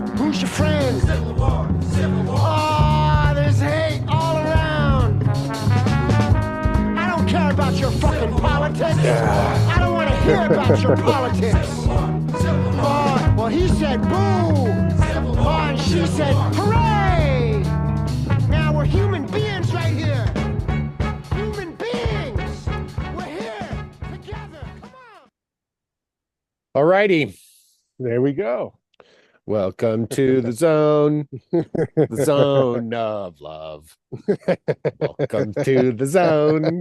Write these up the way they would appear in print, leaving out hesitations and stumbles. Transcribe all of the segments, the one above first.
neighbor? Who's your friend? Civil war, civil war. Oh, there's hate all around. I don't care about your fucking politics. I don't want to hear about your politics. Oh, well, he said boo. Oh, and she said hooray. Now we're human beings right here. Human beings. We're here together. Come on. Alrighty. There we go. Welcome to the zone. The zone of love. Welcome to the zone.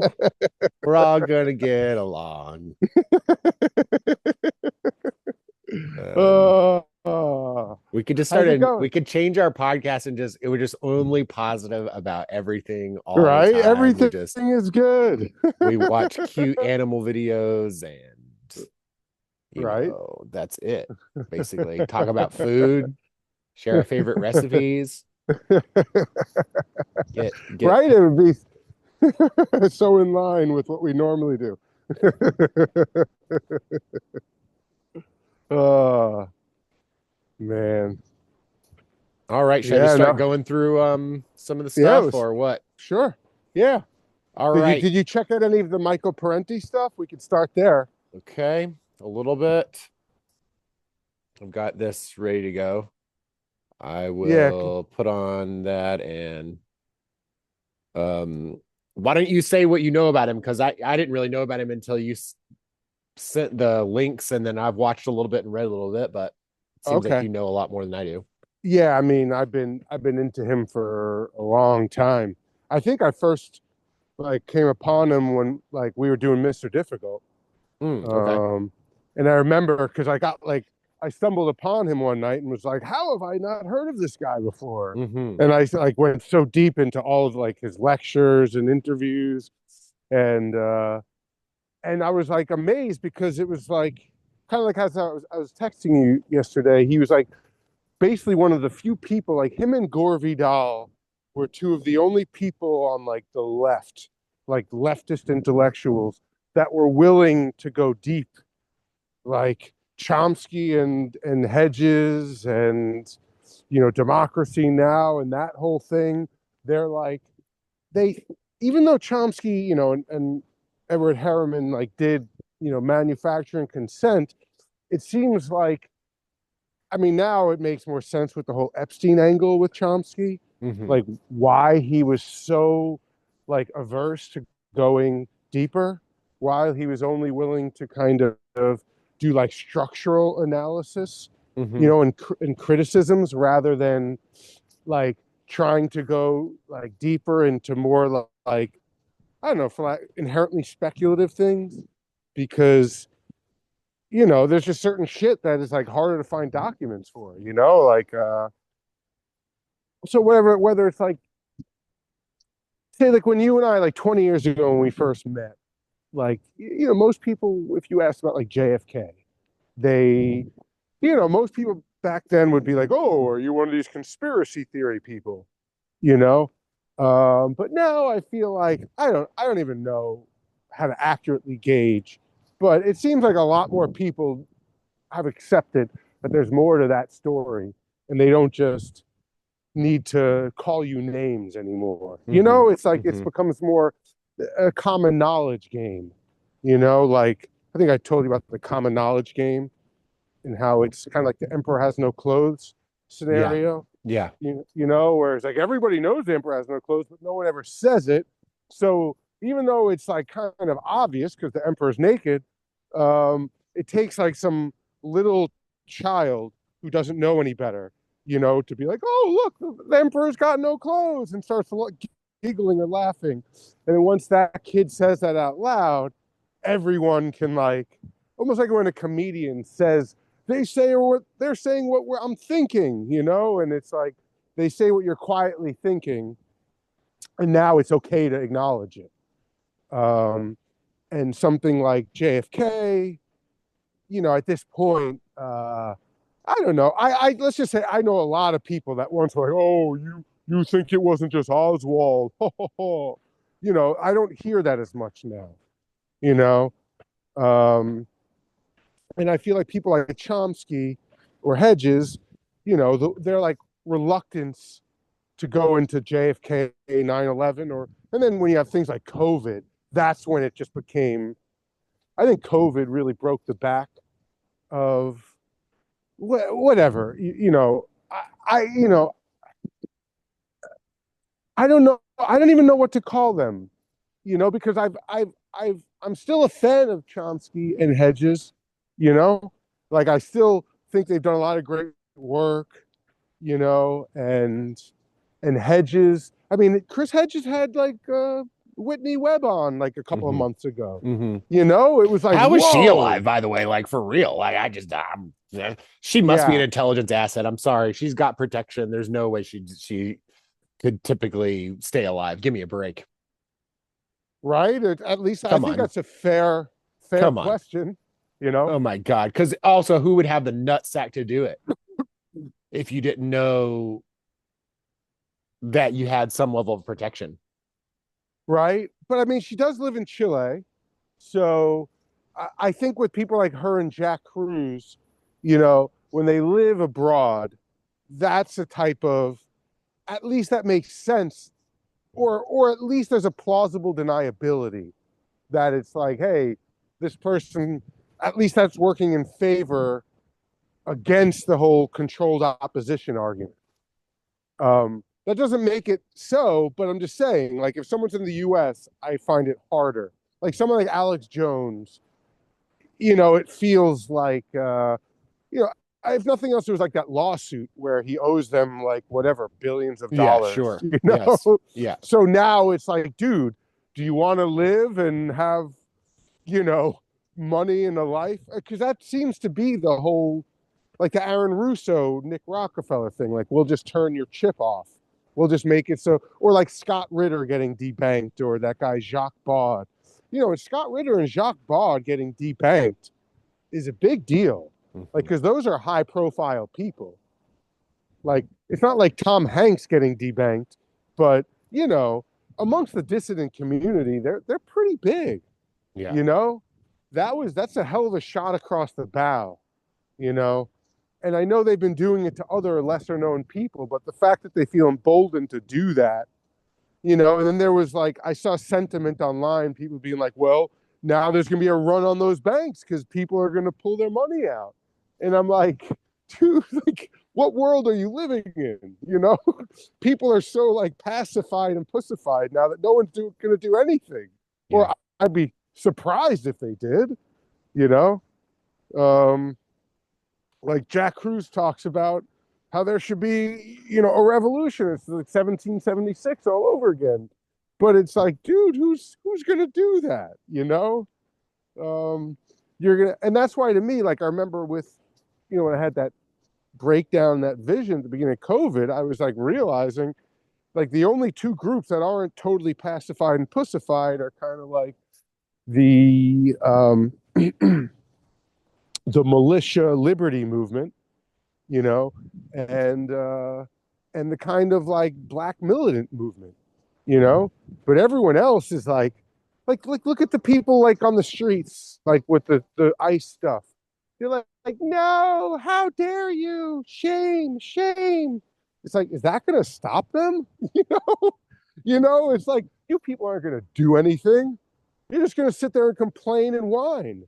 We're all gonna get along. We could just start we could change our podcast and it would just only positive about everything all right. the time. Everything is good. We watch cute animal videos and you right. know, that's it. Basically, talk about food, share our favorite recipes. Get right. It would be so in line with what we normally do. Oh man. All right, should I just start going through some of the stuff or what? Sure. Yeah. All right. Did you check out any of the Michael Parenti stuff? We could start there. Okay. A little bit. I've got this ready to go. I will put on that and why don't you say what you know about him? Because I didn't really know about him until you sent the links, and then I've watched a little bit and read a little bit, but it seems like you know a lot more than I do. Yeah, I mean, I've been into him for a long time. I think I first came upon him when we were doing Mr. Difficult. Okay. And I remember because I stumbled upon him one night and was like, how have I not heard of this guy before? Mm-hmm. And I went so deep into all of his lectures and interviews, and I was amazed because it was kind of like as I was texting you yesterday. He was basically one of the few people, him and Gore Vidal were two of the only people on the left, leftist intellectuals that were willing to go deep, Chomsky and Hedges and Democracy Now! And that whole thing. They're even though Chomsky and Edward Harriman did manufacturing consent, it seems now it makes more sense with the whole Epstein angle with Chomsky, why he was so averse to going deeper, while he was only willing to kind of do structural analysis, and criticisms rather than trying to go deeper into more I don't know, for inherently speculative things, because there's just certain shit that is harder to find documents for, so whether it's say when you and I 20 years ago when we first met, most people, if you asked about JFK, they most people back then would be oh, are you one of these conspiracy theory people, but now I feel I don't even know how to accurately gauge, but it seems a lot more people have accepted that there's more to that story, and they don't just need to call you names anymore. It's it's becomes more a common knowledge game. I think I told you about the common knowledge game and how it's kind of the emperor has no clothes scenario. Yeah. Whereas everybody knows the emperor has no clothes, but no one ever says it. So even though it's kind of obvious because the emperor's naked, it takes some little child who doesn't know any better, to be oh, look, the emperor's got no clothes, and starts giggling or laughing. And then once that kid says that out loud, everyone can almost when a comedian says, they're saying what I'm thinking, and it's they say what you're quietly thinking, and now it's okay to acknowledge it. And something like JFK, at this point, I don't know. I let's just say I know a lot of people that once were oh, you think it wasn't just Oswald. I don't hear that as much now, and I feel people like Chomsky or Hedges, you know, their like reluctance to go into JFK 9/11 and then when you have things like COVID, that's when it just became, I think COVID really broke the back of whatever, you know, you know, I don't know. I don't even know what to call them, you know, because I'm still a fan of Chomsky and Hedges, you know, like I still think they've done a lot of great work, you know, and Hedges. I mean, Chris Hedges had like Whitney Webb on like a couple of months ago. You know, it was like, how was she whoa. alive, by the way? Like for real? Like she must be an intelligence asset. I'm sorry, she's got protection. There's no way she could typically stay alive. Give me a break. Right? At least I think that's a fair question, you know? Oh my God. Because also, who would have the nutsack to do it if you didn't know that you had some level of protection? Right? But I mean, she does live in Chile. So I think with people like her and Jack Cruz, you know, when they live abroad, that's a type of, at least that makes sense, or at least there's a plausible deniability that it's like, hey, this person, at least that's working in favor against the whole controlled opposition argument. That doesn't make it so, but I'm just saying, like, if someone's in the US, I find it harder. Like someone like Alex Jones, you know, it feels like, you know, if nothing else, there was like that lawsuit where he owes them like whatever billions of dollars. Yeah, sure. You know? Yes. Yeah. So now it's like, dude, do you want to live and have, you know, money in a life? Because that seems to be the whole, like the Aaron Russo, Nick Rockefeller thing. Like, we'll just turn your chip off. We'll just make it so, or like Scott Ritter getting debanked, or that guy Jacques Baud. You know, Scott Ritter and Jacques Baud getting debanked is a big deal. Like, because those are high profile people. Like, it's not like Tom Hanks getting debanked, but, you know, amongst the dissident community, they're pretty big. Yeah. You know, that's a hell of a shot across the bow, you know. And I know they've been doing it to other lesser known people, but the fact that they feel emboldened to do that, you know, and then there was like, I saw sentiment online, people being like, well, now there's going to be a run on those banks because people are going to pull their money out. And I'm like, dude, like, what world are you living in? You know, people are so like pacified and pussified now that no one's going to do anything. Yeah. Or I'd be surprised if they did, you know. Like Jack Cruz talks about how there should be, you know, a revolution. It's like 1776 all over again. But it's like, dude, who's going to do that? You know, you're going to, and that's why to me, like, I remember with, you know, when I had that breakdown, that vision at the beginning of COVID, I was like realizing like the only two groups that aren't totally pacified and pussified are kind of like the, the militia liberty movement, you know, and the kind of like black militant movement, you know, but everyone else is like look at the people like on the streets, like with the ICE stuff. They're like, no, how dare you? Shame, shame. It's like, is that going to stop them? You know, it's like, you people aren't going to do anything. You're just going to sit there and complain and whine.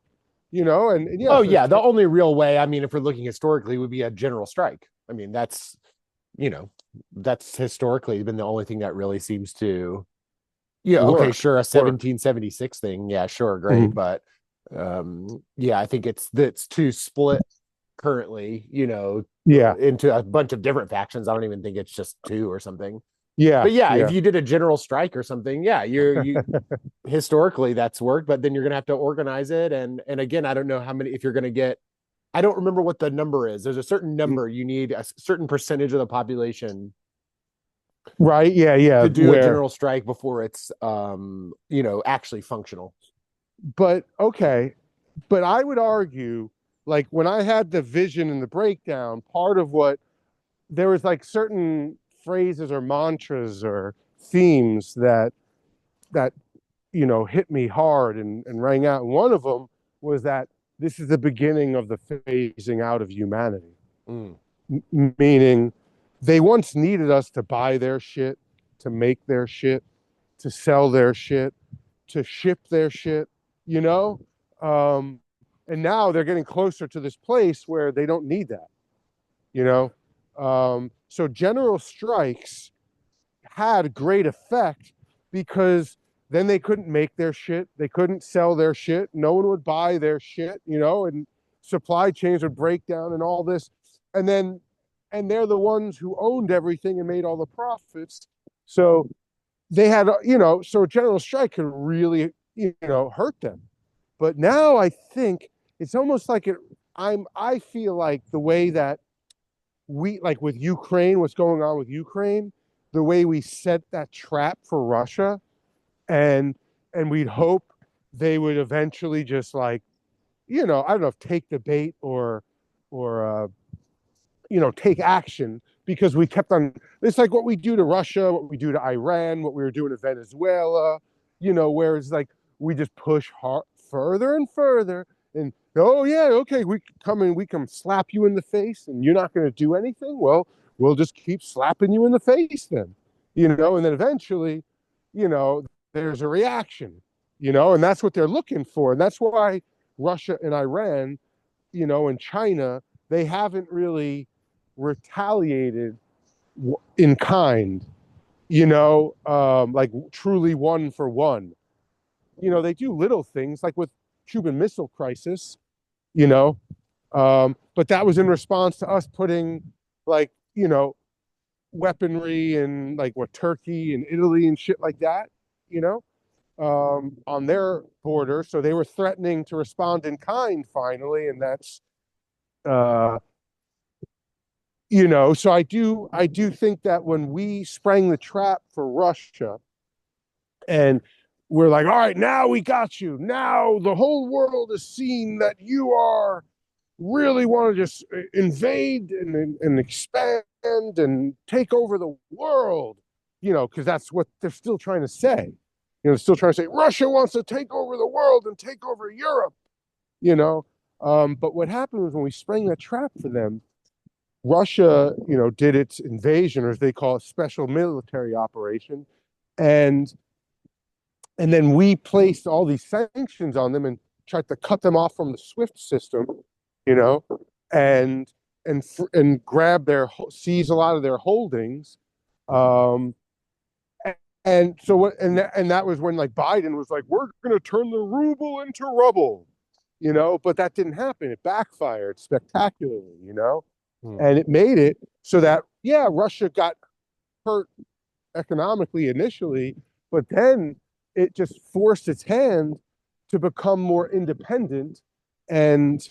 You know, and yeah. Oh, yeah. The only real way, I mean, if we're looking historically, would be a general strike. I mean, that's, you know, that's historically been the only thing that really seems to, yeah, okay, sure, a 1776 thing. Yeah, sure, great. But yeah, I think it's too split currently, you know, into a bunch of different factions. I don't even think it's just two or something. Yeah. But yeah, if you did a general strike or something, yeah, you historically that's worked, but then you're going to have to organize it. And again, I don't know how many, if you're going to get, I don't remember what the number is. There's a certain number, you need a certain percentage of the population. Right. Yeah. Yeah. To do a general strike before it's, you know, actually functional. But okay. But I would argue, like when I had the vision and the breakdown, part of what there was like certain phrases or mantras or themes that you know hit me hard and rang out. And one of them was that this is the beginning of the phasing out of humanity. meaning they once needed us to buy their shit, to make their shit, to sell their shit, to ship their shit, you know? And now they're getting closer to this place where they don't need that, you know? So general strikes had great effect because then they couldn't make their shit, they couldn't sell their shit, no one would buy their shit, you know, and supply chains would break down and all this. And they're the ones who owned everything and made all the profits. So they had, you know, so a general strike could really, you know, hurt them. But now I think it's almost like I feel like the way that we, like with Ukraine, what's going on with Ukraine, the way we set that trap for Russia, and we'd hope they would eventually just, like, you know, I don't know if take the bait or you know, take action, because we kept on, it's like what we do to Russia, what we do to Iran, what we were doing to Venezuela, you know, where it's like we just push hard further and further, and oh yeah, okay, we come and we can slap you in the face and you're not going to do anything. Well, we'll just keep slapping you in the face then, you know, and then eventually, you know, there's a reaction, you know, and that's what they're looking for. And that's why Russia and Iran, you know, and China, they haven't really retaliated in kind, you know, like truly one for one. You know, they do little things like with Cuban Missile Crisis, you know, but that was in response to us putting, like, you know, weaponry and like what Turkey and Italy and shit like that, you know, on their border. So they were threatening to respond in kind finally, and that's you know, so I do think that when we sprang the trap for Russia and we're like, all right, now we got you. Now the whole world has seen that you are really want to just invade and expand and take over the world, you know, because that's what they're still trying to say. You know, they're still trying to say Russia wants to take over the world and take over Europe, you know. But what happened was when we sprang that trap for them, Russia, you know, did its invasion, or as they call it, special military operation, and then we placed all these sanctions on them and tried to cut them off from the SWIFT system, you know, and grab seize a lot of their holdings, and so what, and that was when, like, Biden was like, we're going to turn the ruble into rubble, you know, but that didn't happen. It backfired spectacularly, you know. And it made it so that, yeah, Russia got hurt economically initially, but then it just forced its hand to become more independent and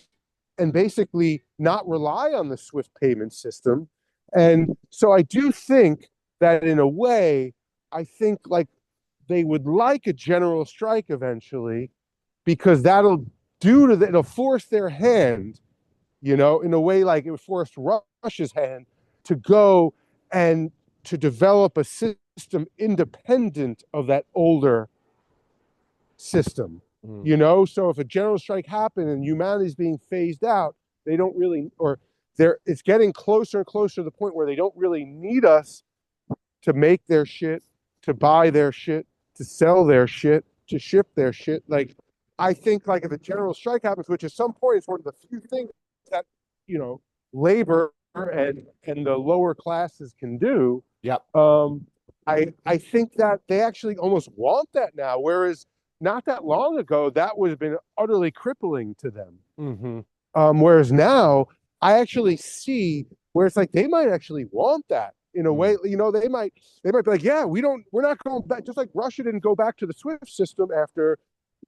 basically not rely on the SWIFT payment system. And so I do think that in a way, I think like they would like a general strike eventually, because that'll it'll force their hand, you know, in a way like it forced Russia's hand to go and to develop a system independent of that older system, you know. So if a general strike happened and humanity's being phased out, they don't really, or it's getting closer and closer to the point where they don't really need us to make their shit, to buy their shit, to sell their shit, to ship their shit. Like, I think like if a general strike happens, which at some point is one of the few things that, you know, labor and the lower classes can do. Yep. I think that they actually almost want that now, whereas not that long ago that would have been utterly crippling to them. Whereas now I actually see where it's like they might actually want that in a way. You know, they might be like, yeah, we're not going back, just like Russia didn't go back to the SWIFT system after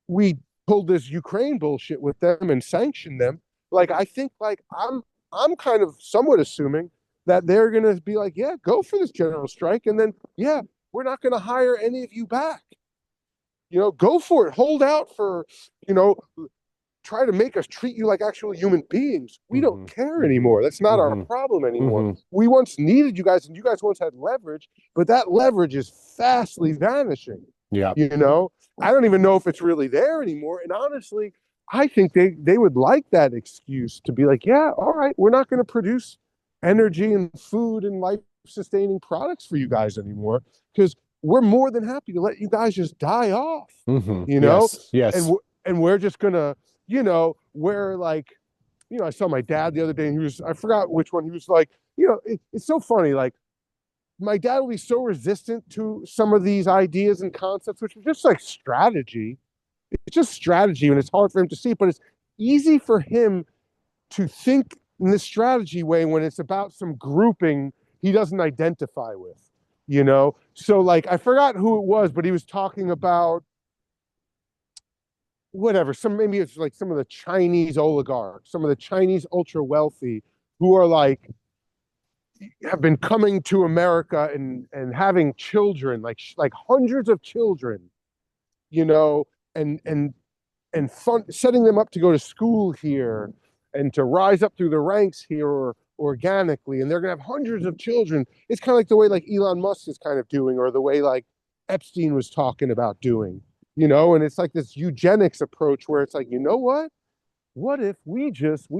we pulled this Ukraine bullshit with them and sanctioned them. Like, I think, like, I'm kind of somewhat assuming that they're going to be like, yeah, go for this general strike. And then, yeah, we're not going to hire any of you back. You know, go for it. Hold out for, you know, try to make us treat you like actual human beings. We don't care anymore. That's not our problem anymore. We once needed you guys, and you guys once had leverage, but that leverage is fastly vanishing. Yeah. You know, I don't even know if it's really there anymore. And honestly, I think they would like that excuse to be like, yeah, all right, we're not going to produce energy and food and life sustaining products for you guys anymore, because we're more than happy to let you guys just die off, you know? Yes. And we're just gonna, we're like, I saw my dad the other day, and I forgot which one, he was like, it's so funny, like, my dad will be so resistant to some of these ideas and concepts, which are just like strategy. It's just strategy, and it's hard for him to see, but it's easy for him to think in this strategy way when it's about some grouping he doesn't identify with, So like, I forgot who it was, but he was talking about whatever, maybe it's like some of the Chinese oligarchs, some of the Chinese ultra wealthy who are like, have been coming to America and having children, like hundreds of children, and setting them up to go to school here and to rise up through the ranks here organically, and they're gonna have hundreds of children. It's kind of like the way like Elon Musk is kind of doing, or the way like Epstein was talking about doing, and it's like this eugenics approach where it's like, what if we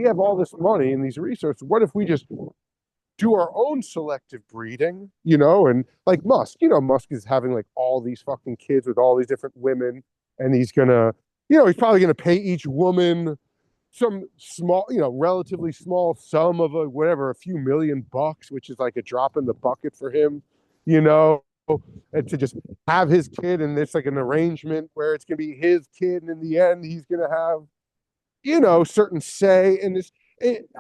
have all this money and these resources, what if we just do our own selective breeding, and like Musk, Musk is having like all these fucking kids with all these different women, and he's gonna, he's probably gonna pay each woman some small, relatively small sum of a few $1,000,000, which is like a drop in the bucket for him, and to just have his kid, and it's like an arrangement where it's gonna be his kid, and in the end, he's gonna have, certain say in this.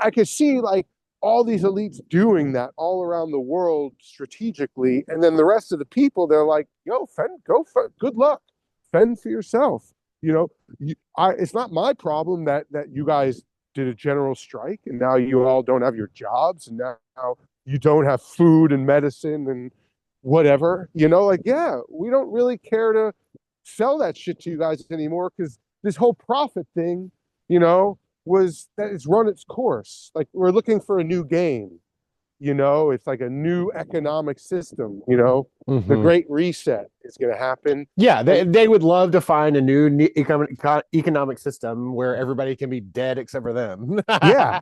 I could see like all these elites doing that all around the world strategically, and then the rest of the people, they're like, yo, good luck, fend for yourself. It's not my problem that you guys did a general strike and now you all don't have your jobs, and now you don't have food and medicine and whatever, like, yeah, we don't really care to sell that shit to you guys anymore, because this whole profit thing, was that it's run its course. Like, we're looking for a new game, it's like a new economic system, the Great Reset is going to happen. Yeah, they would love to find a new economic system where everybody can be dead except for them. yeah,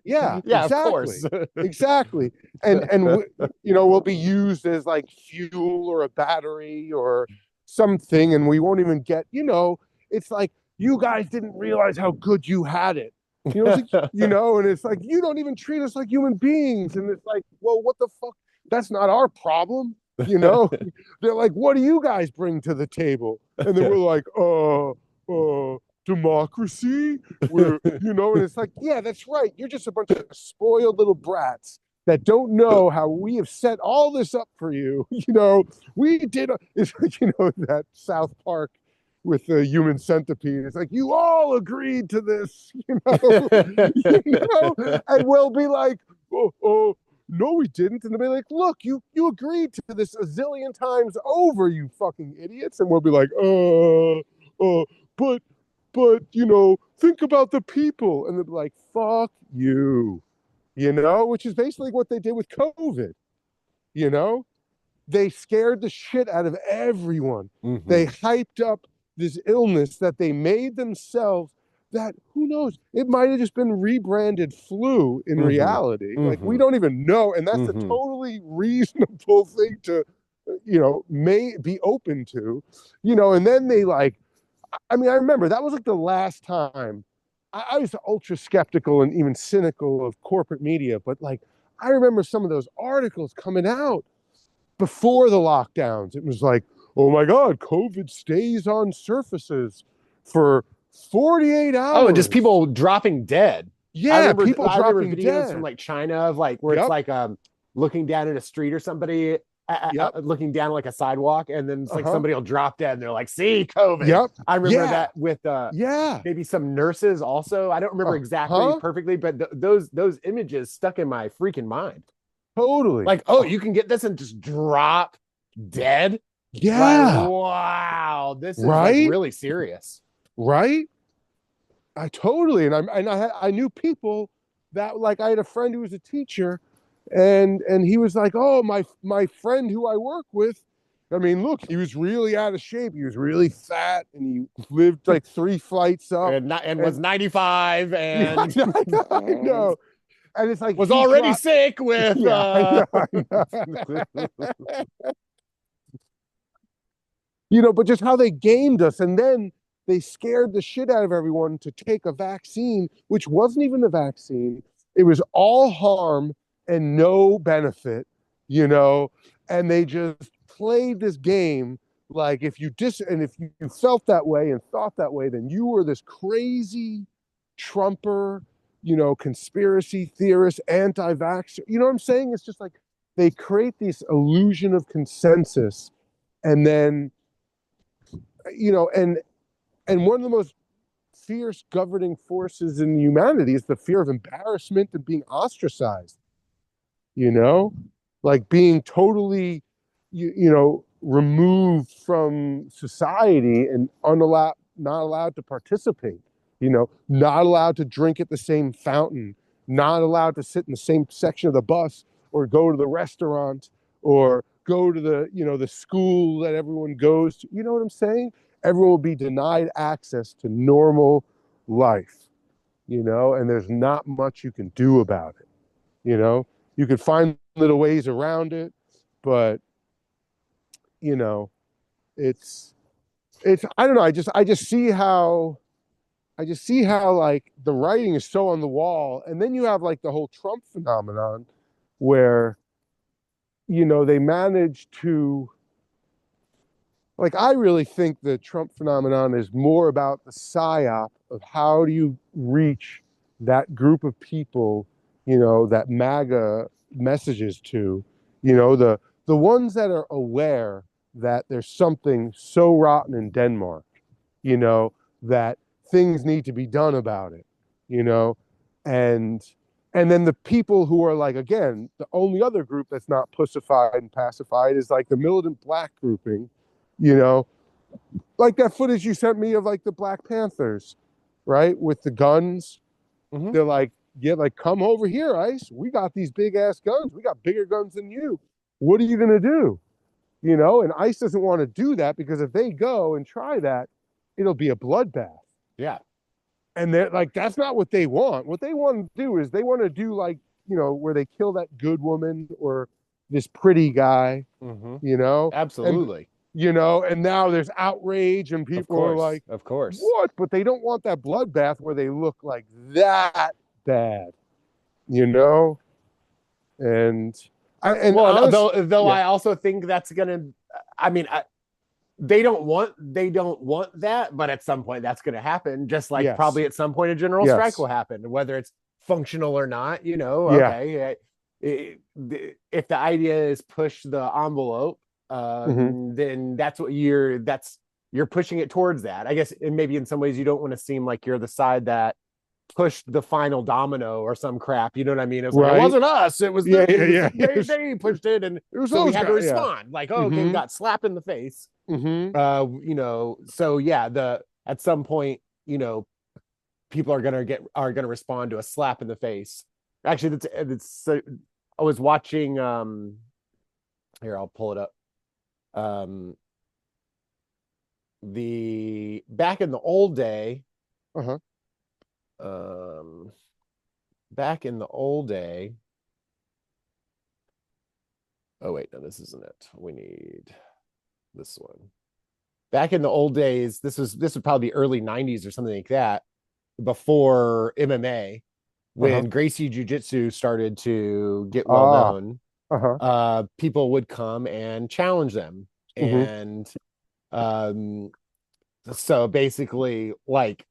exactly. Of course. Exactly. And we'll be used as like fuel or a battery or something, and we won't even get, it's like, you guys didn't realize how good you had it. It's like, and it's like, you don't even treat us like human beings. And it's like, well, what the fuck? That's not our problem. They're like, what do you guys bring to the table? And then we're like, democracy. And it's like, yeah, that's right. You're just a bunch of spoiled little brats that don't know how we have set all this up for you. We did. It's like, that South Park with the human centipede. It's like, you all agreed to this, and we'll be like, oh, no, we didn't. And they'll be like, look, you agreed to this a zillion times over, you fucking idiots. And we'll be like, but, think about the people. And they'll be like, fuck you, which is basically what they did with COVID. They scared the shit out of everyone. They hyped up this illness that they made themselves, that, who knows, it might have just been rebranded flu in reality. Like, we don't even know. And that's a totally reasonable thing to, may be open to, and then they like, I remember that was like the last time I was ultra skeptical and even cynical of corporate media, but like, I remember some of those articles coming out before the lockdowns. It was like, oh my God, COVID stays on surfaces for 48 hours. Oh, and just people dropping dead. Yeah, people dropping videos dead from like China of like where it's like looking down in a street or somebody looking down like a sidewalk, and then it's like somebody will drop dead and they're like, see, COVID. I remember that with maybe some nurses also. I don't remember exactly perfectly, but those images stuck in my freaking mind. Totally. Like, oh, you can get this and just drop dead. Yeah. Like, wow, this is like really serious. Right? I totally. And I knew people that, like, I had a friend who was a teacher, and he was like, oh, my friend who I work with, look, he was really out of shape. He was really fat, and he lived like 3 flights up, and was 95. And I know. And it's like was already sick with yeah, I know. You know, but just how they gamed us, and then they scared the shit out of everyone to take a vaccine, which wasn't even the vaccine. It was all harm and no benefit, you know, and they just played this game like if you felt that way and thought that way, then you were this crazy Trumper, you know, conspiracy theorist, anti-vaxxer. You know what I'm saying? It's just like they create this illusion of consensus, and then, you know, and one of the most fierce governing forces in humanity is the fear of embarrassment and being ostracized, you know, like being totally, you know, removed from society and not allowed to participate, you know, not allowed to drink at the same fountain, not allowed to sit in the same section of the bus or go to the restaurant or go to the, you know, the school that everyone goes to. You know what I'm saying? Everyone will be denied access to normal life, you know, and there's not much you can do about it. You know, you could find little ways around it, but, you know, it's, I don't know. I just see how like the writing is so on the wall. And then you have like the whole Trump phenomenon where, you know, they manage to, like, I really think the Trump phenomenon is more about the psyop of how do you reach that group of people, you know, that MAGA messages to, you know, the ones that are aware that there's something so rotten in Denmark, you know, that things need to be done about it, you know, and then the people who are like, again, the only other group that's not pussified and pacified is like the militant black grouping, you know, like that footage you sent me of like the Black Panthers, right, with the guns. Mhm. They're like, yeah, like, come over here, ICE. We got these big ass guns. We got bigger guns than you. What are you gonna do? You know, and ICE doesn't want to do that because if they go and try that, it'll be a bloodbath. Yeah. And they're like, that's not what they want. What they want to do is they want to do like, you know, where they kill that good woman or this pretty guy, you know? Absolutely. And, you know, and now there's outrage and people are like, of course. what? But they don't want that bloodbath where they look like that bad, you know? And well, honestly, though yeah. I also think that's gonna, I mean, they don't want that, but at some point that's gonna happen. Just like probably at some point a general strike will happen, whether it's functional or not. You know, okay. If the idea is push the envelope, then that's what you're pushing it towards that. I guess, and maybe in some ways you don't want to seem like you're the side that pushed the final domino or some crap. You know what I mean? It was like, it wasn't us. It was they pushed it, and it was so we had to respond. Like, oh, okay, we got slapped in the face. You know, so yeah, at some point, you know, people are gonna respond to a slap in the face. Actually, I was watching. Here, I'll pull it up. The back in the old day. Back in the old day. Oh wait, no, this isn't it. We need this one. Back in the old days, this would probably be early 90s or something like that, before MMA, when Gracie JiuJitsu started to get well known. People would come and challenge them. And so basically, like,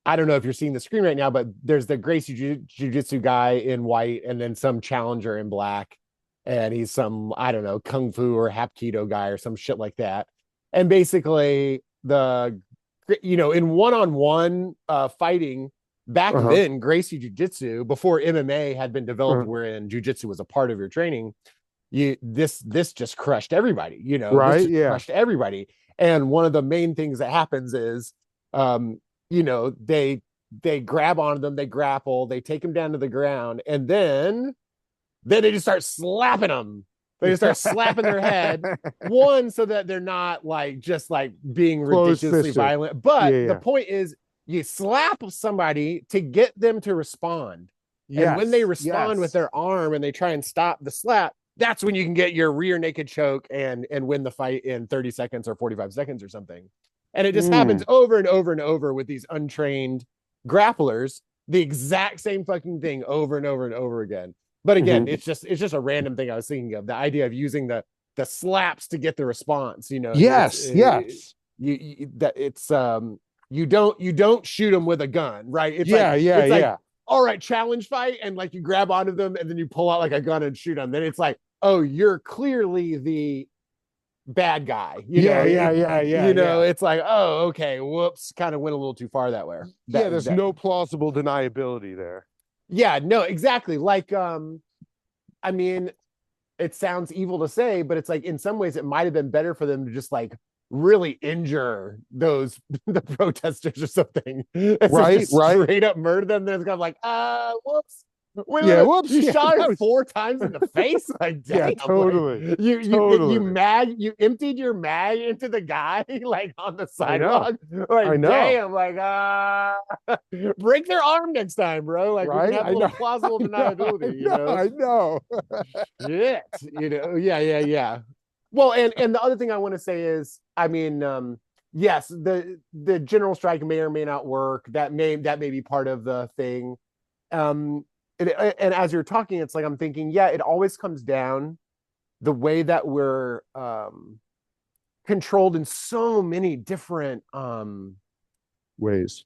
I don't know if you're seeing the screen right now, but there's the Gracie JiuJitsu guy in white and then some challenger in black. And he's some, I don't know, Kung Fu or Hapkido guy or some shit like that. And basically you know, in one-on-one fighting back then, Gracie JiuJitsu, before MMA had been developed, wherein JiuJitsu was a part of your training, this just crushed everybody, you know, crushed everybody. And one of the main things that happens is, you know, they grab onto them, they grapple, they take them down to the ground, and then they just start slapping them. They just start slapping their head, one, so that they're not like just like being ridiculously violent. But the point is, you slap somebody to get them to respond. And when they Yes, respond with yes. their arm and they try and stop the slap, that's when you can get your rear naked choke and win the fight in 30 seconds or 45 seconds or something. And it just happens over and over and over with these untrained grapplers, the exact same fucking thing over and over and over again. But again, it's just a random thing I was thinking of, the idea of using the slaps to get the response, you know. Yes, yes. You don't shoot them with a gun, right? It's like all right, challenge fight, and like you grab onto them and then you pull out like a gun and shoot them. Then it's like, oh, you're clearly the bad guy. Yeah. It's like, oh, okay, whoops, kind of went a little too far that way. There's no plausible deniability there. Yeah, no, exactly. Like, I mean, it sounds evil to say, but it's like in some ways it might have been better for them to just like really injure the protesters or something. Right. Straight up murder them. Then it's kind of like, whoops. Whoops. You shot her 4 times in the face. Like, damn, yeah, totally. Like, you emptied your mag into the guy like on the sidewalk. Like, I know. Damn, like break their arm next time, bro. Like, we can have a little plausible deniability. I know. Shit. Yeah. Well, and the other thing I want to say is, I mean, yes, the general strike may or may not work. That may be part of the thing. And as you're talking, it's like I'm thinking, yeah, it always comes down the way that we're controlled in so many different ways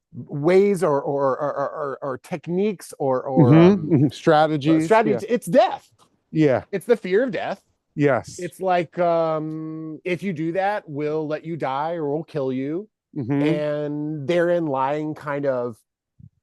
or techniques or strategies. Yeah. It's death. Yeah, it's the fear of death. Yes, it's like if you do that, we'll let you die or we'll kill you, and therein lying kind of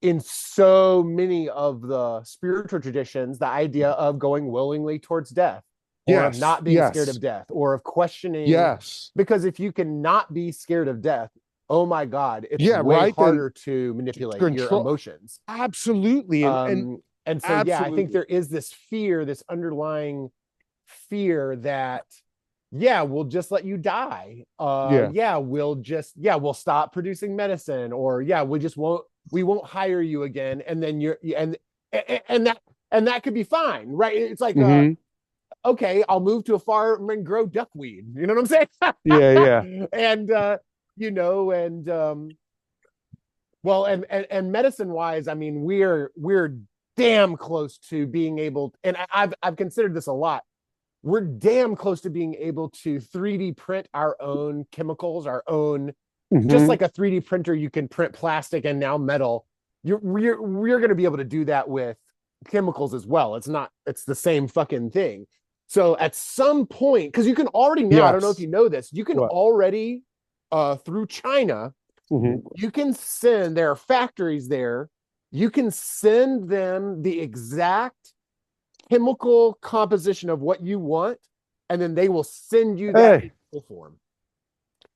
in so many of the spiritual traditions, the idea of going willingly towards death, or of not being scared of death, or of questioning. Yes. Because if you can not be scared of death, oh my God, it's way harder to manipulate your emotions. Absolutely. And so, yeah, I think there is this fear, this underlying fear that, we'll just let you die. We'll stop producing medicine, or we won't hire you again, and then that could be fine, right? It's like, okay, I'll move to a farm and grow duckweed. You know what I'm saying? Yeah. And medicine wise, I mean, we're damn close to being able, and I've considered this a lot. We're damn close to being able to 3D print our own chemicals, our own. Just like a 3D printer, you can print plastic and now metal. We're going to be able to do that with chemicals as well. It's the same fucking thing. So at some point, because you can already now, I don't know if you know this, you can already through China, you can send, there are factories there, you can send them the exact chemical composition of what you want, and then they will send you that in full form.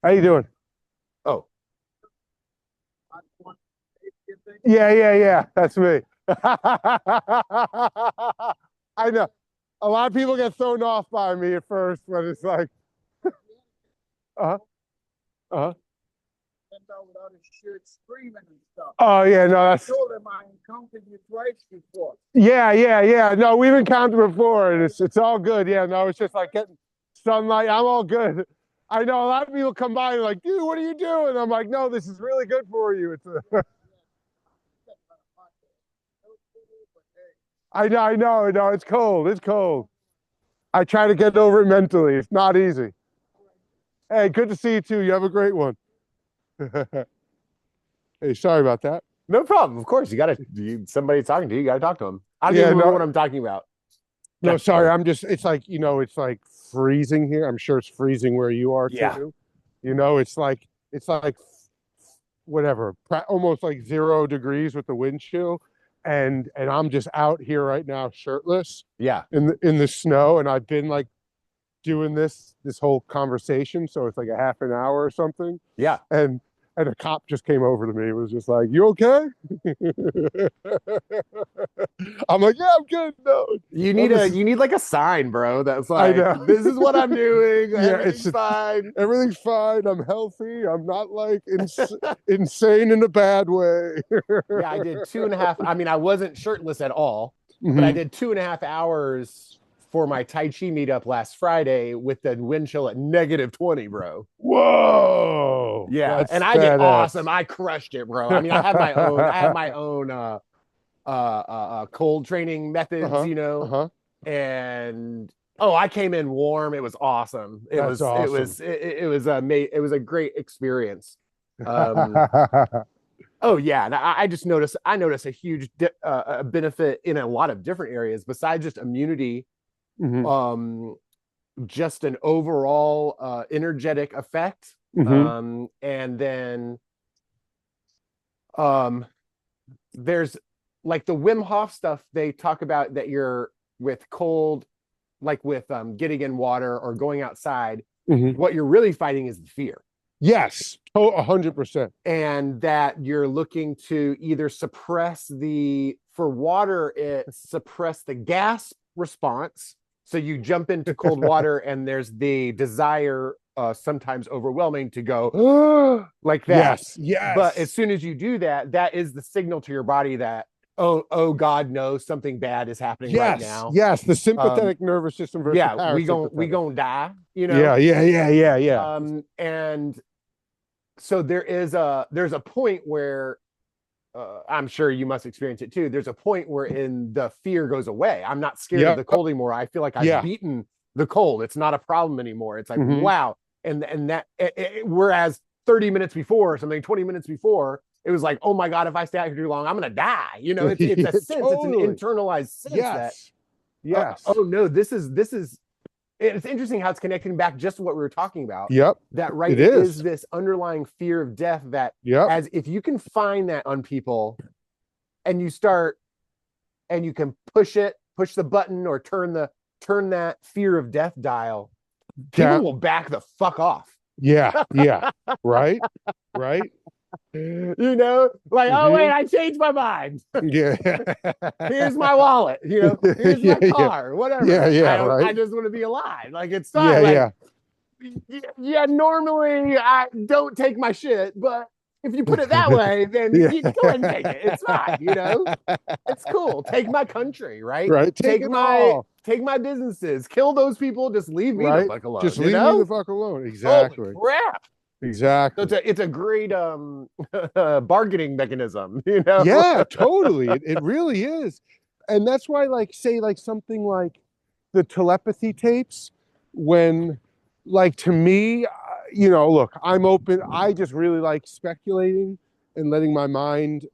How you doing? Oh. Yeah. That's me. I know. A lot of people get thrown off by me at first, but it's like, Oh yeah, no, that's. I told him I encountered you twice before. Yeah. No, we've encountered before, and it's all good. Yeah, no, it's just like getting sunlight. I'm all good. I know a lot of people come by and like, dude, what are you doing? I'm like, no, this is really good for you. It's I know. No, it's cold. I try to get over it mentally. It's not easy. Hey, good to see you too. You have a great one. Hey, sorry about that. No problem. Of course, somebody talking to you. You got to talk to them. I don't even know what I'm talking about. No, sorry. It's like, it's like freezing here. I'm sure it's freezing where you are too. It's like whatever, almost like 0 degrees with the wind chill. And I'm just out here right now shirtless. Yeah. In the snow. And I've been like doing this whole conversation. So it's like a half an hour or something. Yeah. And a cop just came over to me. It was just like, you okay? I'm like, yeah, I'm good. No. You need like a sign, bro. That's like, this is what I'm doing. Everything's fine. Everything's fine. I'm healthy. I'm not like insane in a bad way. Yeah, I did 2.5. I mean, I wasn't shirtless at all. but I did 2.5 hours for my Tai Chi meetup last Friday with the wind chill at -20, bro. Whoa. Yeah, That's and I did badass. awesome. I crushed it, bro. I mean, I have my own cold training methods, you know, and I came in warm. It was awesome. It was a great experience. Oh yeah, and I just noticed a huge benefit in a lot of different areas besides just immunity. Just an overall energetic effect. And then there's like the Wim Hof stuff. They talk about that you're with cold, like with getting in water or going outside. What you're really fighting is the fear. Yes, 100%. And that you're looking to either suppress for water, it suppress the gas response. So you jump into cold water and there's the desire, sometimes overwhelming, to go like that. Yes. But as soon as you do that, that is the signal to your body that, oh God, no, something bad is happening right now. Yes, the sympathetic nervous system versus the parasympathetic. we gonna die, you know? Yeah. And so there's a point where I'm sure you must experience it too. There's a point where the fear goes away. I'm not scared of the cold anymore. I feel like I've beaten the cold. It's not a problem anymore. It's like, wow. And that, whereas 30 minutes before or something, 20 minutes before, it was like, oh my God, if I stay out here too long, I'm going to die. You know, it's a sense, totally. It's an internalized sense that, oh no, this is, it's interesting how it's connecting back just to what we were talking about. That it is this underlying fear of death that as if you can find that on people and you can push the button or turn that fear of death dial, people will back the fuck off. Right. You know, like, oh wait, I changed my mind. Here's my wallet, you know, here's my car, whatever. I just want to be alive. Like, it's not normally I don't take my shit, but if you put it that way, then you go ahead and take it. It's fine, you know. It's cool. Take my country, right? Take my businesses. Kill those people. Just leave me the fuck alone. Just leave me the fuck alone. Exactly. Holy crap. Exactly. So it's a great bargaining mechanism, you know? Yeah, totally. It really is. And that's why, like, say, like, something like the telepathy tapes, when, like, to me, you know, look, I'm open. I just really like speculating and letting my mind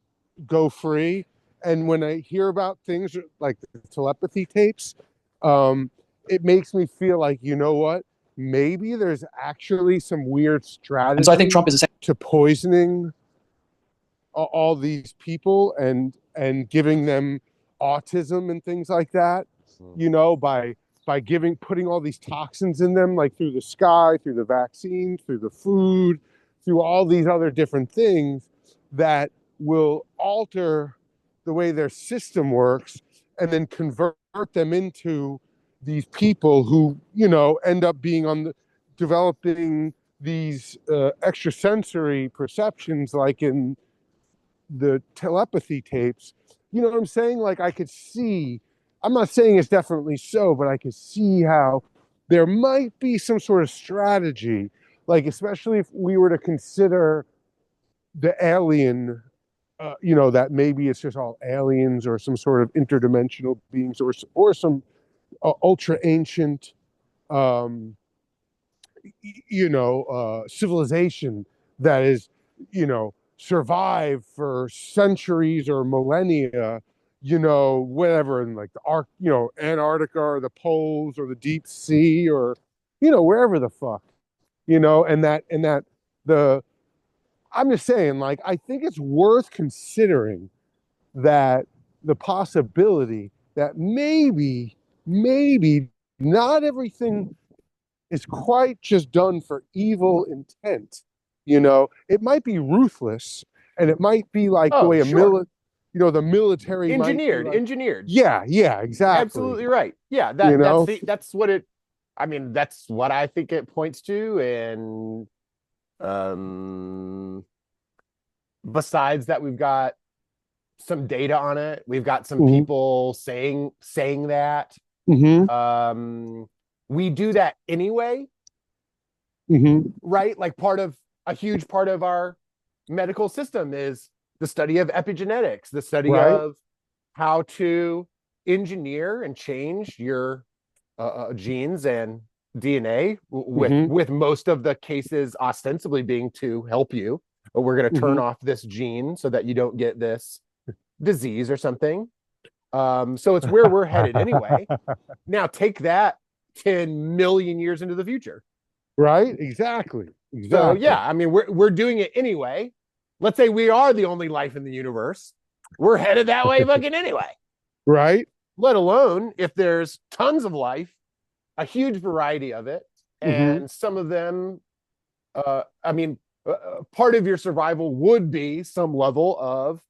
go free. And when I hear about things like the telepathy tapes, it makes me feel like, you know what? Maybe there's actually some weird strategy. And so I think Trump is to poisoning all these people and giving them autism and things like that, you know, by putting all these toxins in them, like through the sky, through the vaccine, through the food, through all these other different things that will alter the way their system works and then convert them into these people who, you know, end up being developing these extrasensory perceptions, like in the telepathy tapes. You know what I'm saying? Like, I could see, I'm not saying it's definitely so, but I could see how there might be some sort of strategy, like, especially if we were to consider the alien, you know, that maybe it's just all aliens or some sort of interdimensional beings or some ultra ancient, you know, civilization that is, you know, survived for centuries or millennia, you know, whatever, in like the you know, Antarctica or the poles or the deep sea or, you know, wherever the fuck, you know, and that I'm just saying, like, I think it's worth considering that the possibility that maybe not everything is quite just done for evil intent. You know, it might be ruthless, and it might be like the way you know, the military engineered. Yeah, exactly. Absolutely right. Yeah, that's what it. I mean, that's what I think it points to, and besides that, we've got some data on it. We've got some Mhm. people saying that. Mm-hmm. We do that anyway, Mm-hmm. right? Like a huge part of our medical system is the study of epigenetics, the study Right. of how to engineer and change your genes and DNA, Mm-hmm. with most of the cases ostensibly being to help you. But we're going to turn off this gene so that you don't get this disease or something. So it's where we're headed anyway. Now take that 10 million years into the future. Right. Exactly. So Exactly. yeah, I mean, we're doing it anyway. Let's say we are the only life in the universe. We're headed that way fucking anyway. Right. Let alone if there's tons of life, a huge variety of it, and some of them, I mean, part of your survival would be some level of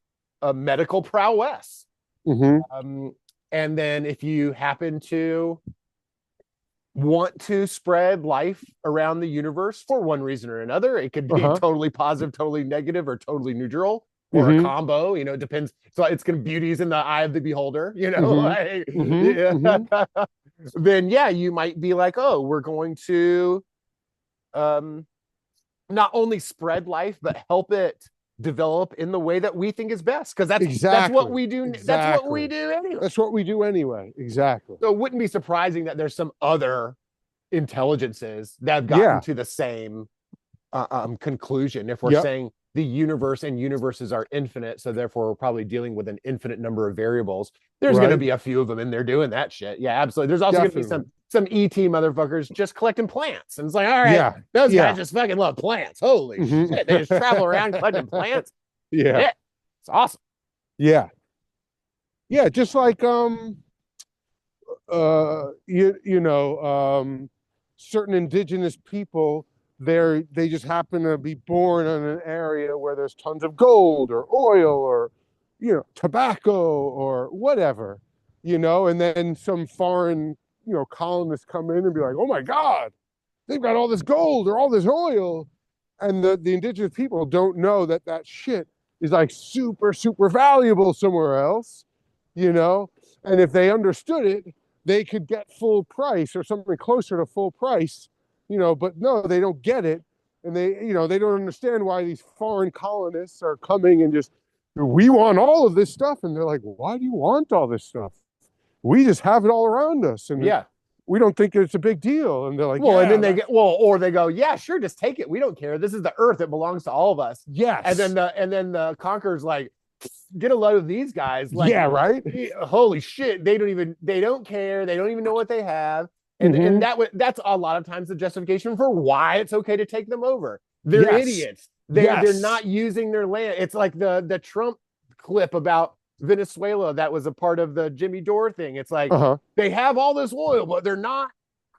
medical prowess. Mm-hmm. And then if you happen to want to spread life around the universe for one reason or another, it could be totally positive, totally negative, or totally neutral, or a combo. You know, it depends. So it's gonna beauty's in the eye of the beholder. You know, like, then yeah, you might be like, oh, we're going to not only spread life but help it develop in the way that we think is best, because that's what we do. That's what we do anyway. That's what we do anyway. Exactly. So it wouldn't be surprising that there's some other intelligences that have gotten to the same conclusion. If we're saying the universe and universes are infinite, so therefore we're probably dealing with an infinite number of variables, there's going to be a few of them in there doing that shit. Yeah, absolutely. There's also going to be some ET motherfuckers just collecting plants, and it's like, all right, those guys just fucking love plants. Holy shit, they just travel around collecting plants. Yeah, it's awesome. Yeah, just like certain indigenous people, they just happen to be born in an area where there's tons of gold or oil or tobacco or whatever, and then some foreign colonists come in and be like, oh my God, they've got all this gold or all this oil, and the indigenous people don't know that shit is like super, super valuable somewhere else, and if they understood it, they could get full price or something closer to full price, but no, they don't get it. And they don't understand why these foreign colonists are coming and just, we want all of this stuff. And they're like, why do you want all this stuff? We just have it all around us. And we don't think it's a big deal. And they're like, well, and then they go, yeah, sure, just take it. We don't care. This is the earth. It belongs to all of us. Yes. And then the conqueror's like, get a load of these guys. Like, yeah, right. Holy shit. They don't care. They don't even know what they have. And that's a lot of times the justification for why it's okay to take them over. They're idiots. They're not using their land. It's like the Trump clip about Venezuela that was a part of the Jimmy Dore thing. It's like they have all this oil, but they're not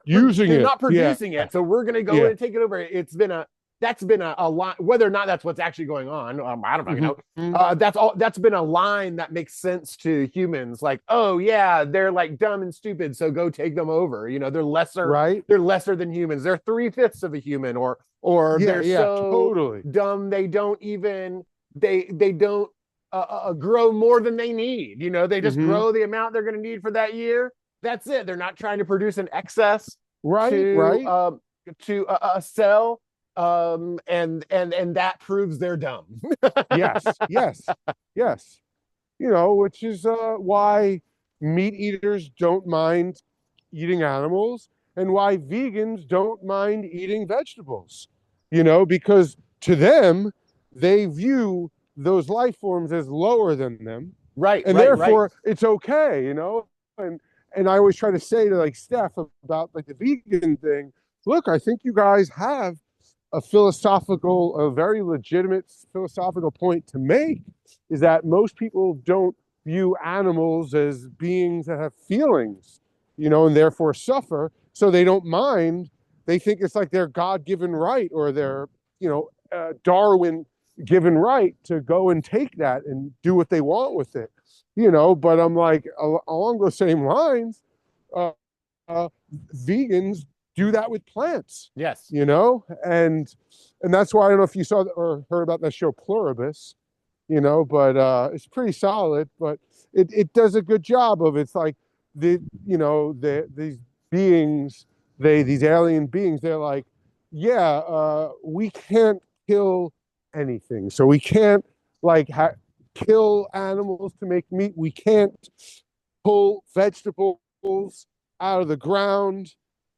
using it. They're not producing it. So we're gonna go in and take it over. That's been a line, whether or not that's what's actually going on. I don't fucking know. That's been a line that makes sense to humans. Like, oh yeah, they're like dumb and stupid, so go take them over. They're lesser. Right. They're lesser than humans. They're 3/5 of a human, or they're so totally dumb they don't even they don't grow more than they need. They just grow the amount they're going to need for that year. That's it. They're not trying to produce an excess to sell. And that proves they're dumb. yes. Which is why meat eaters don't mind eating animals, and why vegans don't mind eating vegetables, because to them, they view those life forms as lower than them. Right. And therefore it's okay, and I always try to say to like Steph about like the vegan thing, look, I think you guys have a very legitimate philosophical point to make, is that most people don't view animals as beings that have feelings, and therefore suffer. So they don't mind. They think it's like their God-given right, or their, Darwin given right to go and take that and do what they want with it, but I'm like, along those same lines, vegans do that with plants. Yes. And that's why, I don't know if you saw or heard about that show Pluribus, you know, but it's pretty solid, but it does a good job of it's like these beings, these alien beings, they're like, yeah, we can't kill anything. So we can't like kill animals to make meat. We can't pull vegetables out of the ground.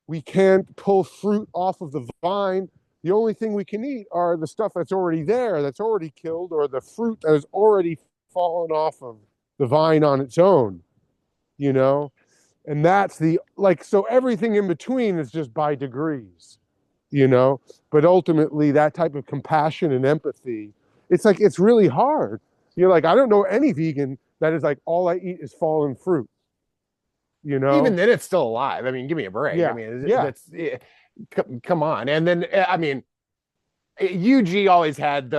We can't pull fruit off of the vine. The only thing we can eat are the stuff that's already there, that's already killed, or the fruit that has already fallen off of the vine on its own, you know? And that's so everything in between is just by degrees, you know? But ultimately, that type of compassion and empathy, it's like, it's really hard. You're like, I don't know any vegan that is like, all I eat is fallen fruit, you know? Even then, it's still alive. I mean, give me a break. Yeah. I mean, Yeah. come on. And then, I mean, UG always had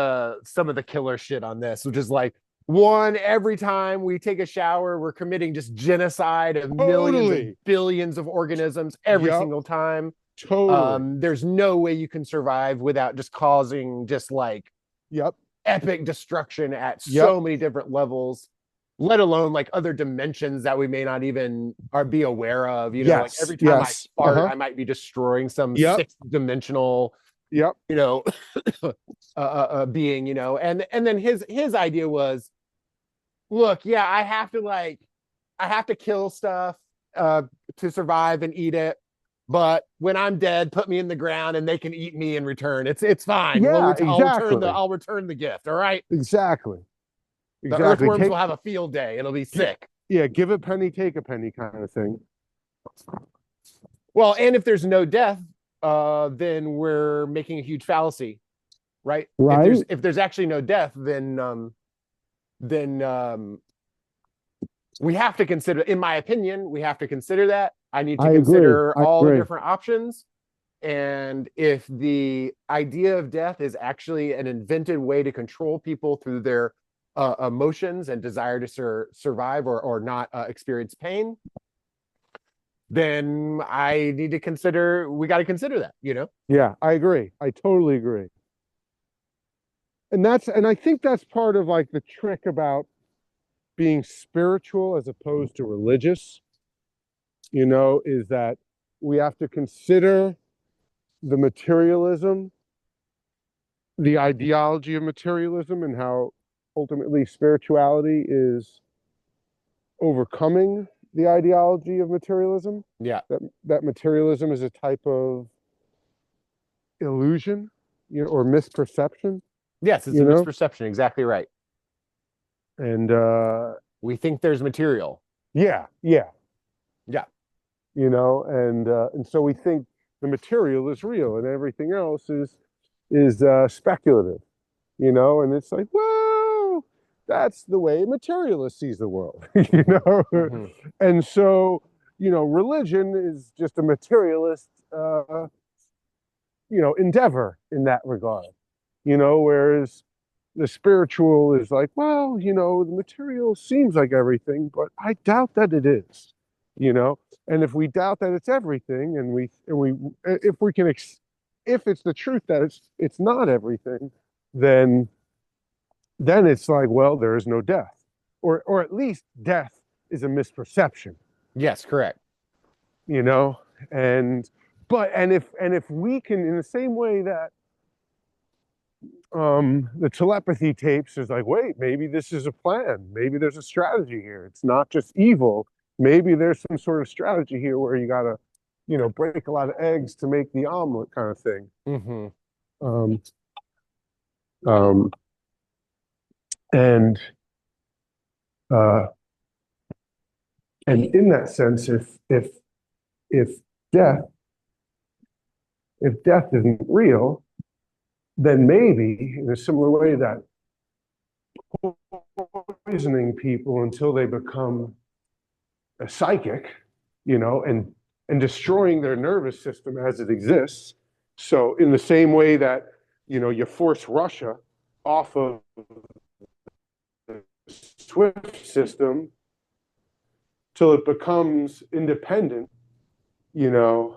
some of the killer shit on this, which is like, one, every time we take a shower, we're committing just genocide of millions and billions of organisms every single time. Totally. There's no way you can survive without just causing just like epic destruction at so many different levels, let alone like other dimensions that we may not even be aware of. You know, like every time I fart, I might be destroying some sixth dimensional being, you know. And then his idea was, look, yeah, I have to kill stuff to survive and eat it, but when I'm dead, put me in the ground and they can eat me in return. It's fine. Yeah, exactly. I'll return the gift. All right. Exactly. The earthworms will have a field day. It'll be sick. Yeah, give a penny, take a penny kind of thing. Well, and if there's no death, then we're making a huge fallacy, right? Right. If there's actually no death, then we have to consider, in my opinion, we have to consider that. I need to consider all the different options. And if the idea of death is actually an invented way to control people through their emotions and desire to survive or not experience pain, then we got to consider that, you know? Yeah, I agree. I totally agree. And I think that's part of like the trick about being spiritual as opposed to religious, you know, is that we have to consider the materialism, the ideology of materialism, and how ultimately spirituality is overcoming the ideology of materialism. Yeah. That materialism is a type of illusion, you know, or misperception. Yes, it's a misperception. Exactly right. And we think there's material. Yeah. You know, and so we think the material is real and everything else is speculative, you know, and it's like, well, that's the way a materialist sees the world, you know. Mm-hmm. And so, you know, religion is just a materialist you know, endeavor in that regard, you know, whereas the spiritual is like, well, you know, the material seems like everything, but I doubt that it is, you know. And if we doubt that it's everything, and if it's the truth that it's not everything, then it's like, well, there is no death, or at least death is a misperception. Yes, correct. You know, and if we can, in the same way that the telepathy tapes is like, wait, maybe this is a plan, maybe there's a strategy here, it's not just evil, maybe there's some sort of strategy here where you gotta, you know, break a lot of eggs to make the omelet kind of thing. Mm-hmm. And in that sense, if death isn't real, then maybe in a similar way that poisoning people until they become a psychic, you know, and destroying their nervous system as it exists. So in the same way that, you know, you force Russia off of the SWIFT system till it becomes independent, you know,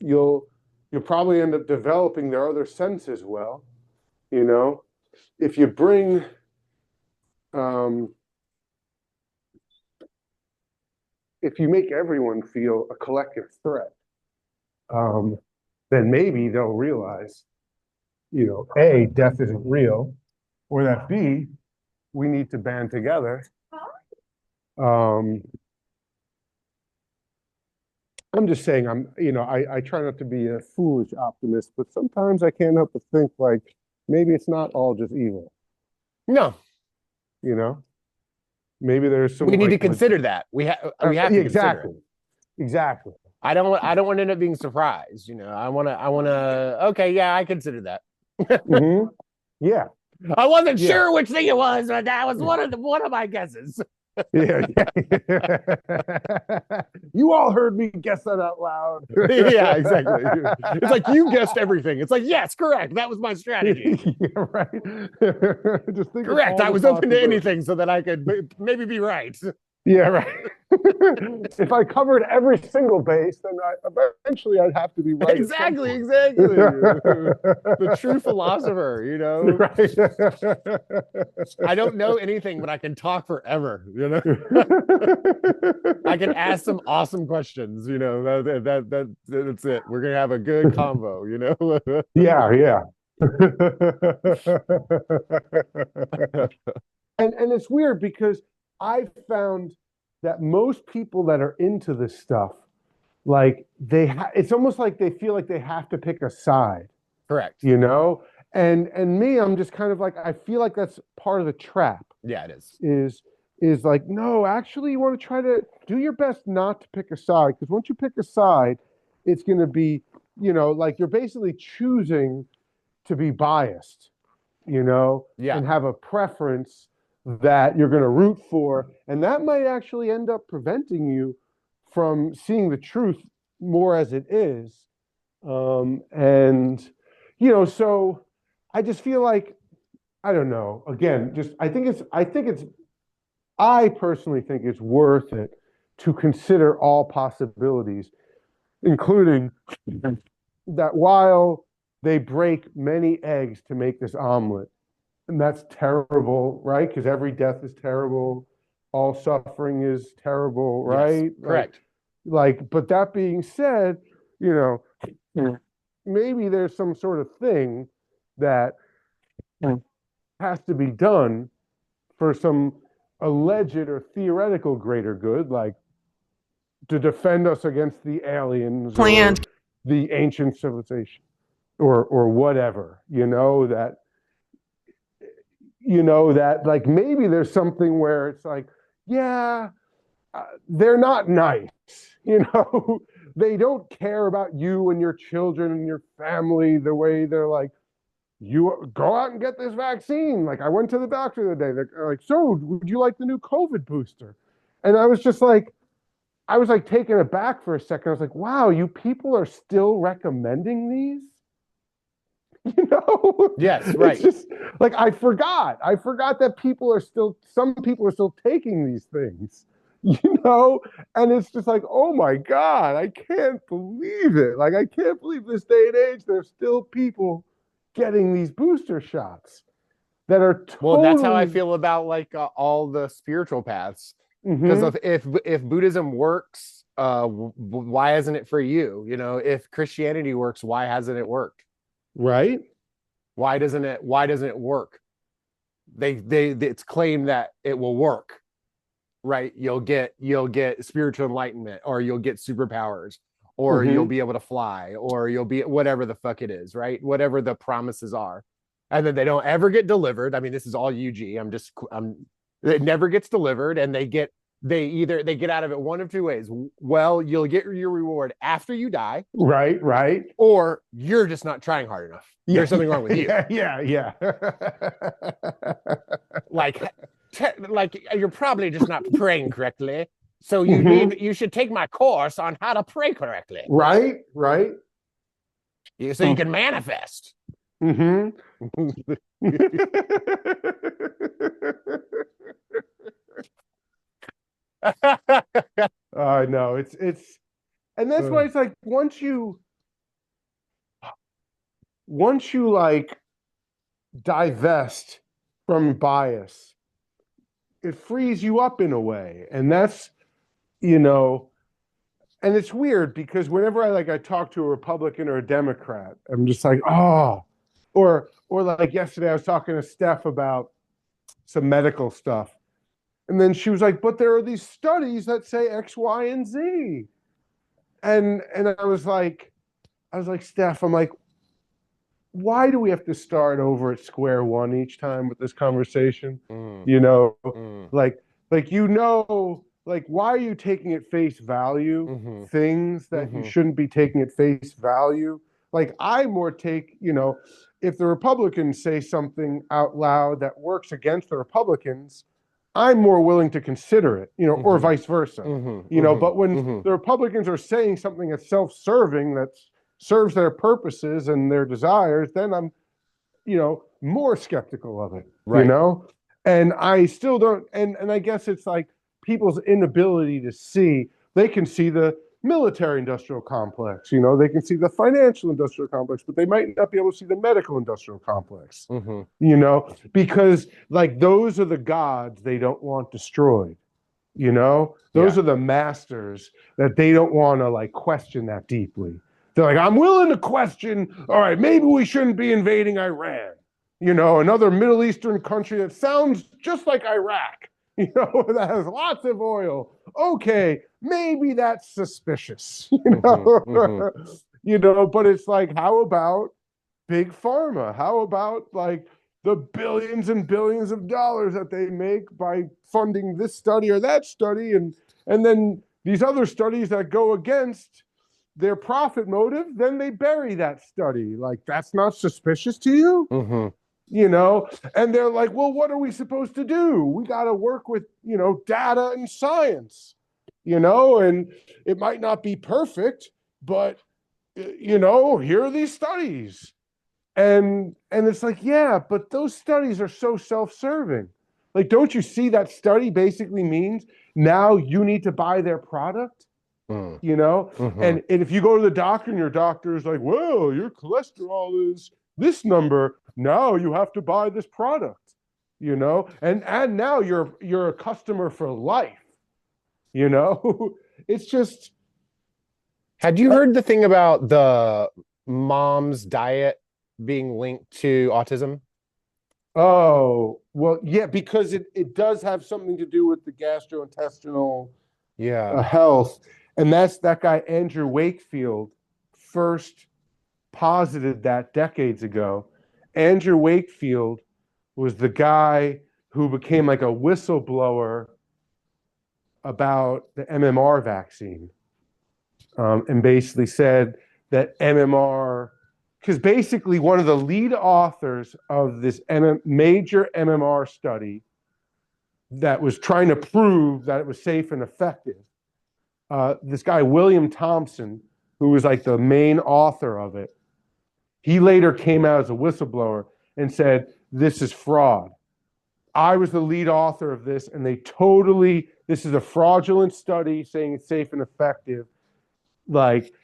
you'll probably end up developing their other senses well, you know. If you bring if you make everyone feel a collective threat, then maybe they'll realize, A, death isn't real, or that B, we need to band together. I'm just saying, I try not to be a foolish optimist, but sometimes I can't help but think like maybe it's not all just evil. No, maybe there's some. We need to consider that. We have to exactly, exactly. I don't want to end up being surprised. I want to. Okay, yeah, I consider that. Mm-hmm. Yeah. I wasn't sure which thing it was, but that was one of my guesses. Yeah. You all heard me guess that out loud. Yeah, exactly. It's like you guessed everything. It's like, yes, correct. That was my strategy. Yeah, right. Just think correct. I was open to anything so that I could maybe be right. Yeah, right. If I covered every single base, then eventually I'd have to be right. Exactly. The true philosopher, Right. I don't know anything, but I can talk forever, I can ask some awesome questions, that's it. We're gonna have a good convo, Yeah. And it's weird because I've found that most people that are into this stuff, like it's almost like they feel like they have to pick a side. Correct. And me, I'm just kind of like, I feel like that's part of the trap. Yeah, it is like, no, actually you want to try to do your best not to pick a side, because once you pick a side, it's going to be, like you're basically choosing to be biased, and have a preference that you're going to root for, and that might actually end up preventing you from seeing the truth more as it is. And so I just feel like, I don't know, again, I personally think it's worth it to consider all possibilities, including that while they break many eggs to make this omelet, and that's terrible, right? Because every death is terrible. All suffering is terrible, right? Yes, correct. But that being said, maybe there's some sort of thing that has to be done for some alleged or theoretical greater good, like to defend us against the aliens or the ancient civilization or whatever, that like maybe there's something where it's like, they're not nice, they don't care about you and your children and your family the way they're like, you go out and get this vaccine. Like I went to the doctor the other day, they're like, so would you like the new COVID booster? And I was like taken aback for a second. I was like, wow, you people are still recommending these? Yes, right. It's just like I forgot that some people are still taking these things, and it's just like, oh my God, I can't believe it. Like I can't believe this day and age there's still people getting these booster shots that are well, that's how I feel about like all the spiritual paths, because if Buddhism works, why isn't it for you? If Christianity works, why hasn't it worked? Right? Why doesn't it work? It's claimed that it will work, right? You'll get spiritual enlightenment, or you'll get superpowers, or you'll be able to fly, or you'll be whatever the fuck it is, right? Whatever the promises are. And then they don't ever get delivered. I mean, this is all UG. It never gets delivered, and they get out of it one of two ways. Well, you'll get your reward after you die. Right. Or you're just not trying hard enough. There's something wrong with you. Yeah. like you're probably just not praying correctly. So you should take my course on how to pray correctly. Right. So you can manifest. I know it's and that's why it's like once you like divest from bias, it frees you up in a way. And that's, you know, and it's weird because whenever I talk to a Republican or a Democrat, I'm just like, oh, or like yesterday I was talking to Steph about some medical stuff. And then she was like, but there are these studies that say X, Y, and Z. And I was like, Steph, I'm like, why do we have to start over at square one each time with this conversation? You know, like, like, why are you taking at face value things that you shouldn't be taking at face value? Like, I more take, you know, if the Republicans say something out loud that works against the Republicans, I'm more willing to consider it, you know, or vice versa, you know, but when the Republicans are saying something that's self-serving, that serves their purposes and their desires, then I'm, you know, more skeptical of it, you know, and I still don't. And I guess it's like people's inability to see, they can see the military industrial complex, you know, they can see the financial industrial complex, but they might not be able to see the medical industrial complex, you know, because like those are the gods they don't want destroyed, you know, those are the masters that they don't want to like question that deeply. They're like, I'm willing to question, all right, maybe we shouldn't be invading Iran, you know, another Middle Eastern country that sounds just like Iraq, you know, that has lots of oil. Okay, maybe that's suspicious, you know, you know, but it's like, how about big pharma? How about like the billions and billions of dollars that they make by funding this study or that study, and then these other studies that go against their profit motive, then they bury that study. Like, that's not suspicious to you? You know, and they're like, well, what are we supposed to do? We got to work with, you know, data and science, you know, and it might not be perfect, but, you know, here are these studies. And it's like, yeah, but those studies are so self-serving. Like, don't you see that study basically means now you need to buy their product? You know, and if you go to the doctor and your doctor is like, well, your cholesterol is this number, now you have to buy this product, you know, and now you're a customer for life, you know. It's just. Had you heard the thing about the mom's diet being linked to autism? Oh, well, yeah, because it does have something to do with the gastrointestinal health. And that's that guy, Andrew Wakefield, first posited that decades ago. Andrew Wakefield was the guy who became like a whistleblower about the MMR vaccine, and basically said that MMR, because basically one of the lead authors of this major MMR study that was trying to prove that it was safe and effective, this guy, William Thompson, who was like the main author of it, he later came out as a whistleblower and said, this is fraud. I was the lead author of this, and this is a fraudulent study saying it's safe and effective, like,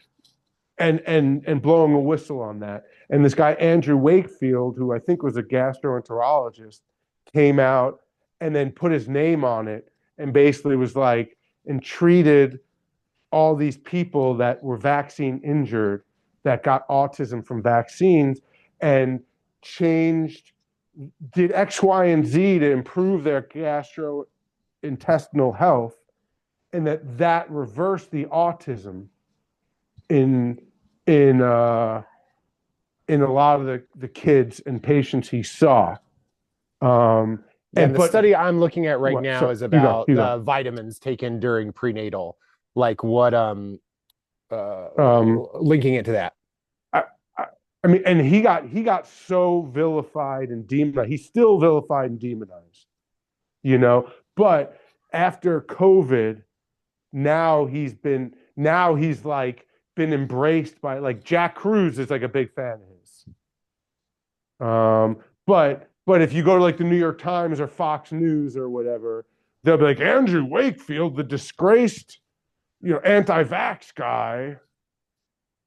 and blowing a whistle on that. And this guy, Andrew Wakefield, who I think was a gastroenterologist, came out and then put his name on it and basically was like, and treated all these people that were vaccine injured that got autism from vaccines and did X, Y, and Z to improve their gastrointestinal health, and that reversed the autism in a lot of the kids and patients he saw. And the study I'm looking at right now is about vitamins taken during prenatal. Like what, linking it to that. I mean, and he got so vilified and demonized. He's still vilified and demonized, you know. But after COVID, now he's like been embraced by, like, Jack Cruz is like a big fan of his. But if you go to like the New York Times or Fox News or whatever, they'll be like, Andrew Wakefield, the disgraced, you know, anti-vax guy,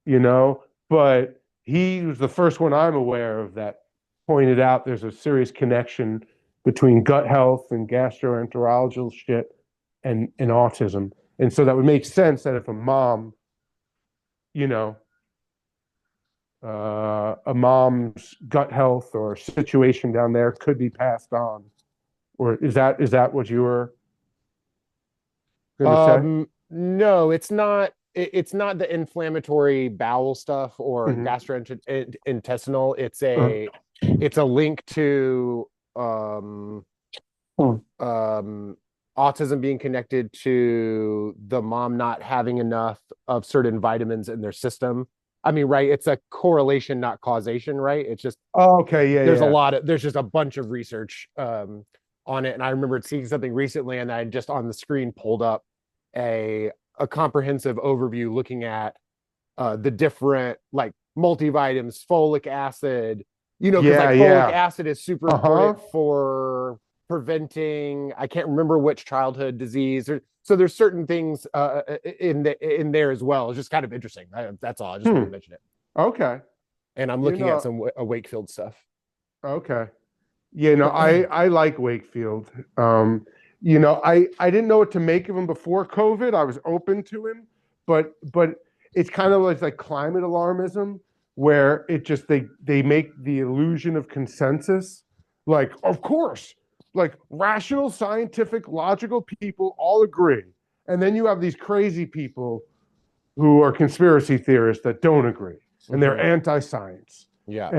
you know. But he was the first one I'm aware of that pointed out there's a serious connection between gut health and gastroenterological shit and autism. And so that would make sense that if a mom, you know, a mom's gut health or situation down there could be passed on. Or is that what you were going to say? No, it's not. It's not the inflammatory bowel stuff or Mhm. gastrointestinal. It's a link to autism being connected to the mom not having enough of certain vitamins in their system. I mean, right? It's a correlation, not causation, right? It's just Okay, yeah, there's just a bunch of research on it, and I remember seeing something recently, and I just on the screen pulled up a comprehensive overview looking at the different like multivitamins, folic acid, because folic acid is super important for preventing, I can't remember which childhood disease, so there's certain things in there as well. It's just kind of interesting. That's all. I just want to mention it. Okay. And I'm looking at some Wakefield stuff. Okay. I like Wakefield. I didn't know what to make of him before COVID. I was open to him, but it's kind of like climate alarmism, where it just they make the illusion of consensus. Like, of course, like rational, scientific, logical people all agree, and then you have these crazy people who are conspiracy theorists that don't agree, and they're anti-science. Yeah.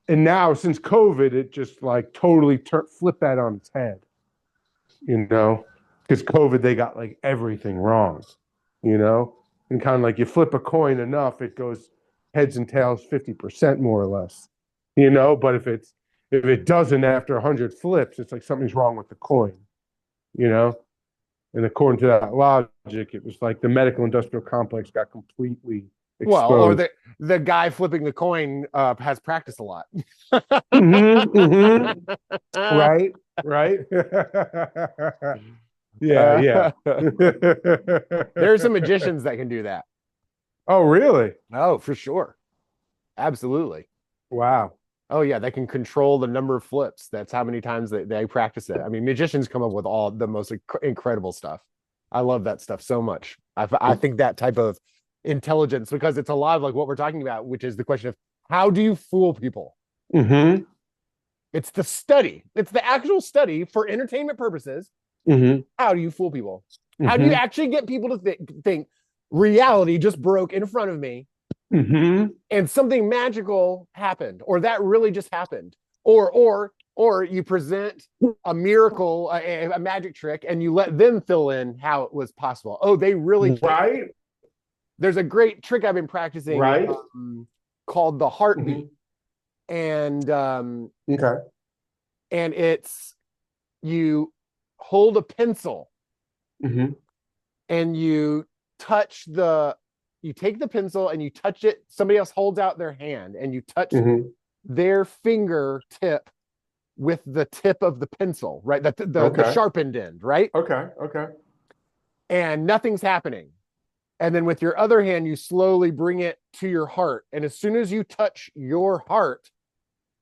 And now since COVID, it just like totally flipped that on its head, because COVID, they got like everything wrong, and kind of like you flip a coin enough, it goes heads and tails 50% more or less, but if it doesn't after 100 flips, it's like something's wrong with the coin, and according to that logic, it was like the medical industrial complex got completely exposed. Well, or the guy flipping the coin has practiced a lot. Right. Yeah. There's some magicians that can do that. Oh, really? Oh, for sure. Absolutely. Wow. Oh, yeah. They can control the number of flips. That's how many times they practice it. I mean, magicians come up with all the most incredible stuff. I love that stuff so much. I think that type of intelligence, because it's a lot of like what we're talking about, which is the question of how do you fool people? It's the study. It's the actual study for entertainment purposes. How do you fool people? How do you actually get people to think reality just broke in front of me and something magical happened, or that really just happened, or you present a miracle, a magic trick, and you let them fill in how it was possible. Oh, they really right. There's a great trick I've been practicing called the heartbeat. And and it's, you hold a pencil and you take the pencil and you touch it. Somebody else holds out their hand and you touch their fingertip with the tip of the pencil, right? The sharpened end, right? Okay. And nothing's happening. And then with your other hand, you slowly bring it to your heart. And as soon as you touch your heart,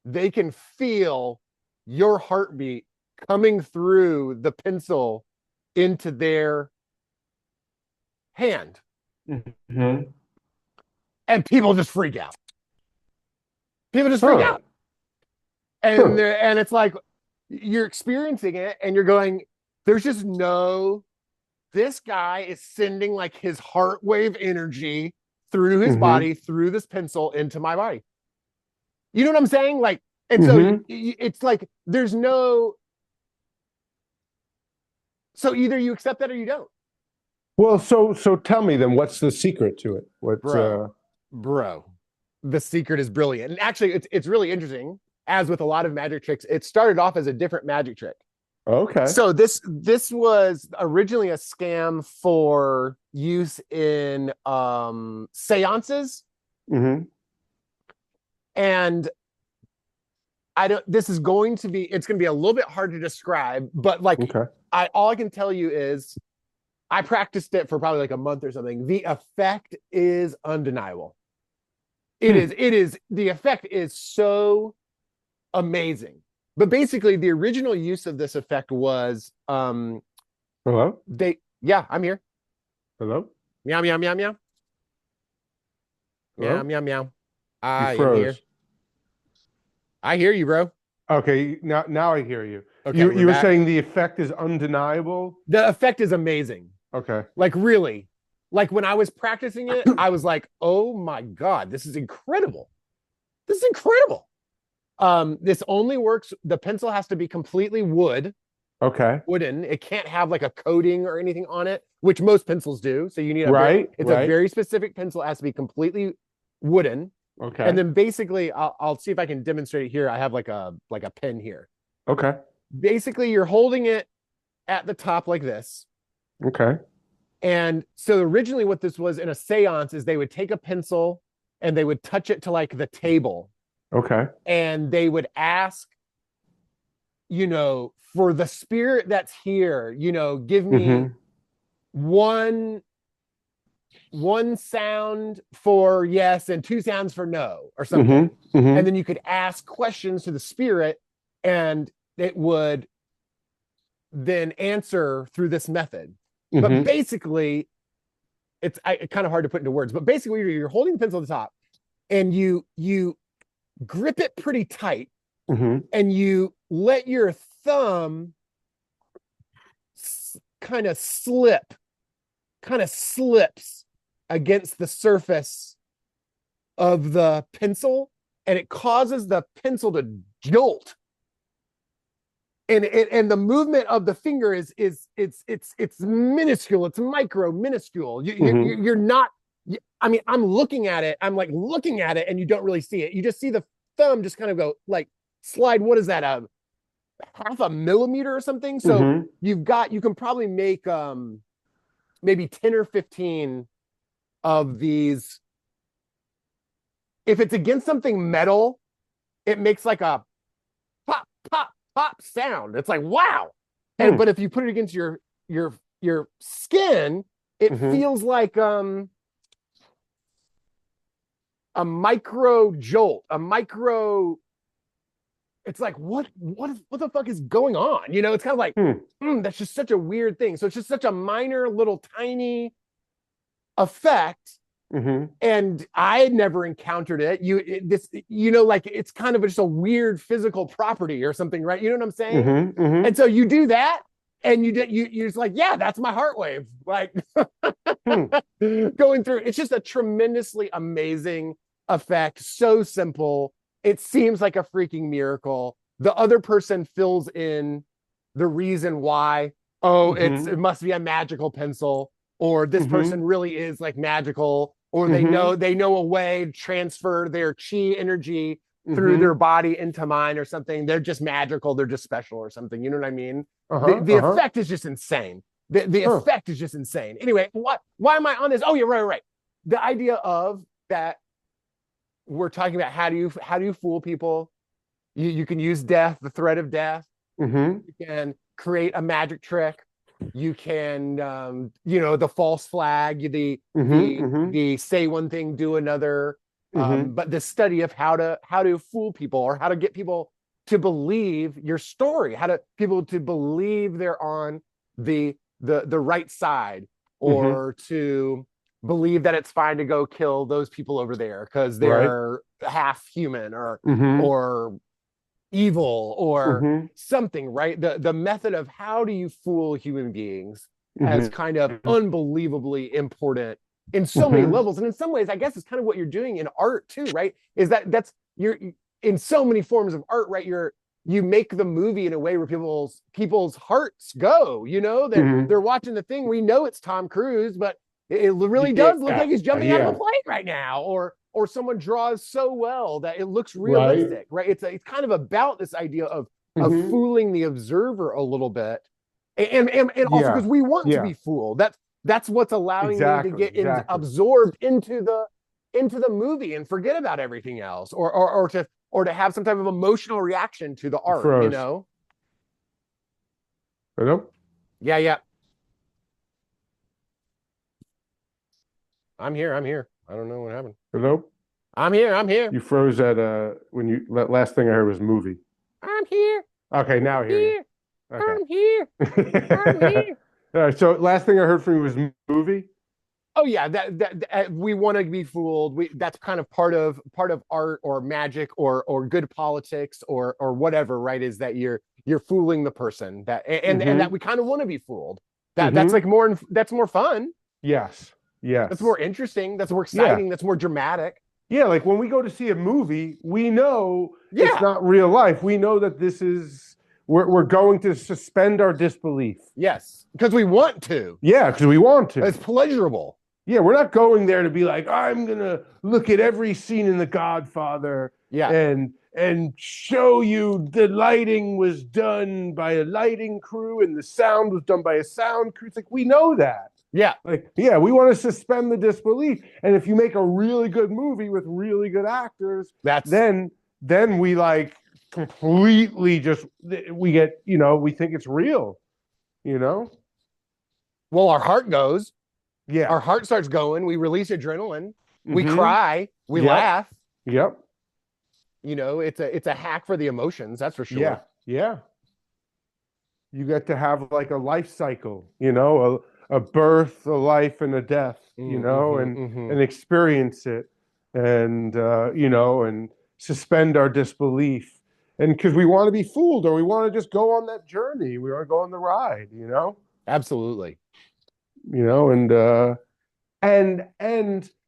they can feel your heartbeat coming through the pencil into their hand. And people just freak out. And and it's like you're experiencing it and you're going, there's just this guy is sending like his heart wave energy through his body, through this pencil into my body. You know what I'm saying? Like, and so it's like, there's no, so either you accept that or you don't. Well, so tell me then, what's the secret to it? Bro, the secret is brilliant. And actually it's really interesting. As with a lot of magic tricks, it started off as a different magic trick. Okay. So this was originally a scam for use in seances. And it's going to be a little bit hard to describe, but like all I can tell you is I practiced it for probably like a month or something. The effect is undeniable. The effect is so amazing. But basically, the original use of this effect was Hello? yeah, I'm here. Hello? Meow, meow, meow, meow. Hello? Meow, meow, meow. You I am froze. here. I hear you, bro. Okay, now I hear you. Okay, you we're were back. saying the effect is undeniable? The effect is amazing. Okay. Like, really. Like, when I was practicing it, I was like, oh my God, this is incredible. This is incredible. This only works, the pencil has to be completely wood. Okay. Wooden. It can't have like a coating or anything on it, which most pencils do. So you need it's a very specific pencil. It has to be completely wooden. Okay. And then basically, I'll see if I can demonstrate it here. I have like a pen here. Okay. Basically, you're holding it at the top like this. Okay. And so originally what this was in a seance is they would take a pencil and they would touch it to like the table. Okay. And they would ask, you know, for the spirit that's here, you know, give me one sound for yes and two sounds for no or something. And then you could ask questions to the spirit and it would then answer through this method. But basically, it's kind of hard to put into words, but basically you're holding the pencil at the top and you grip it pretty tight and you let your thumb kind of slips against the surface of the pencil and it causes the pencil to jolt. And the movement of the finger is minuscule. It's minuscule. You're not. I mean, I'm looking at it. I'm like looking at it, and you don't really see it. You just see the thumb just kind of go like slide. What is that? A half a millimeter or something. So you can probably make maybe 10 or 15 of these. If it's against something metal, it makes like a pop, pop, pop sound. It's like, wow. And but if you put it against your skin, it feels like a micro jolt, it's like, what the fuck is going on? You know, it's kind of like, that's just such a weird thing. So it's just such a minor little tiny effect. And I had never encountered it. Like it's kind of just a weird physical property or something, right? You know what I'm saying? And so you do that, and you're just like, yeah, that's my heart wave, like going through. It's just a tremendously amazing effect. So simple. It seems like a freaking miracle. The other person fills in the reason why. Oh, it must be a magical pencil, or this person really is like magical. Or they know a way to transfer their chi energy through their body into mine or something. They're just magical. They're just special or something. You know what I mean? The effect is just insane. The effect is just insane. Anyway, why am I on this? Oh, yeah, right. The idea of that we're talking about how do you fool people? You can use death, the threat of death. You can create a magic trick. You can, the false flag, the say one thing, do another. But the study of how to fool people or how to get people to believe your story, people to believe they're on the right side, or to believe that it's fine to go kill those people over there because they're half human or evil or something, right? The method of how do you fool human beings as kind of unbelievably important in so many levels. And in some ways, I guess it's kind of what you're doing in art too, right? Is that's you're in so many forms of art, right? You make the movie in a way where people's hearts go, they're watching the thing. We know it's Tom Cruise, but it really does look like he's jumping out of a plane right now, or someone draws so well that it looks realistic, right? It's kind of about this idea of fooling the observer a little bit, and also because we want to be fooled. That's what's allowing me to get absorbed into the movie and forget about everything else, or to have some type of emotional reaction to the art. Hello? Yeah. I'm here. I don't know what happened. Hello? I'm here. You froze at last thing I heard was movie. I'm here. Okay, now I hear you. Here. Okay. I'm here. I'm here. All right, so last thing I heard from you was movie. Oh yeah, that we want to be fooled. That's kind of part of art or magic or good politics or whatever, right? Is that you're fooling the person and that we kind of want to be fooled. That's like that's more fun. Yes. That's more interesting. That's more exciting. That's more dramatic. Yeah, like when we go to see a movie, we know it's not real life. We know that this is we're going to suspend our disbelief. Yes, because we want to. Yeah, because we want to. It's pleasurable. Yeah, we're not going there to be like, I'm gonna look at every scene in The Godfather and show you the lighting was done by a lighting crew and the sound was done by a sound crew. It's like, we know that. Yeah. Like, yeah, we want to suspend the disbelief. And if you make a really good movie with really good actors, then we like completely we get, we think it's real, Well, our heart goes. Yeah. Our heart starts going. We release adrenaline. We cry. We laugh. Yep. It's a hack for the emotions. That's for sure. Yeah. Yeah. You get to have like a life cycle, a birth, a life, and a death, and experience it and, and suspend our disbelief. And because we want to be fooled or we want to just go on that journey. We want to go on the ride, Absolutely. And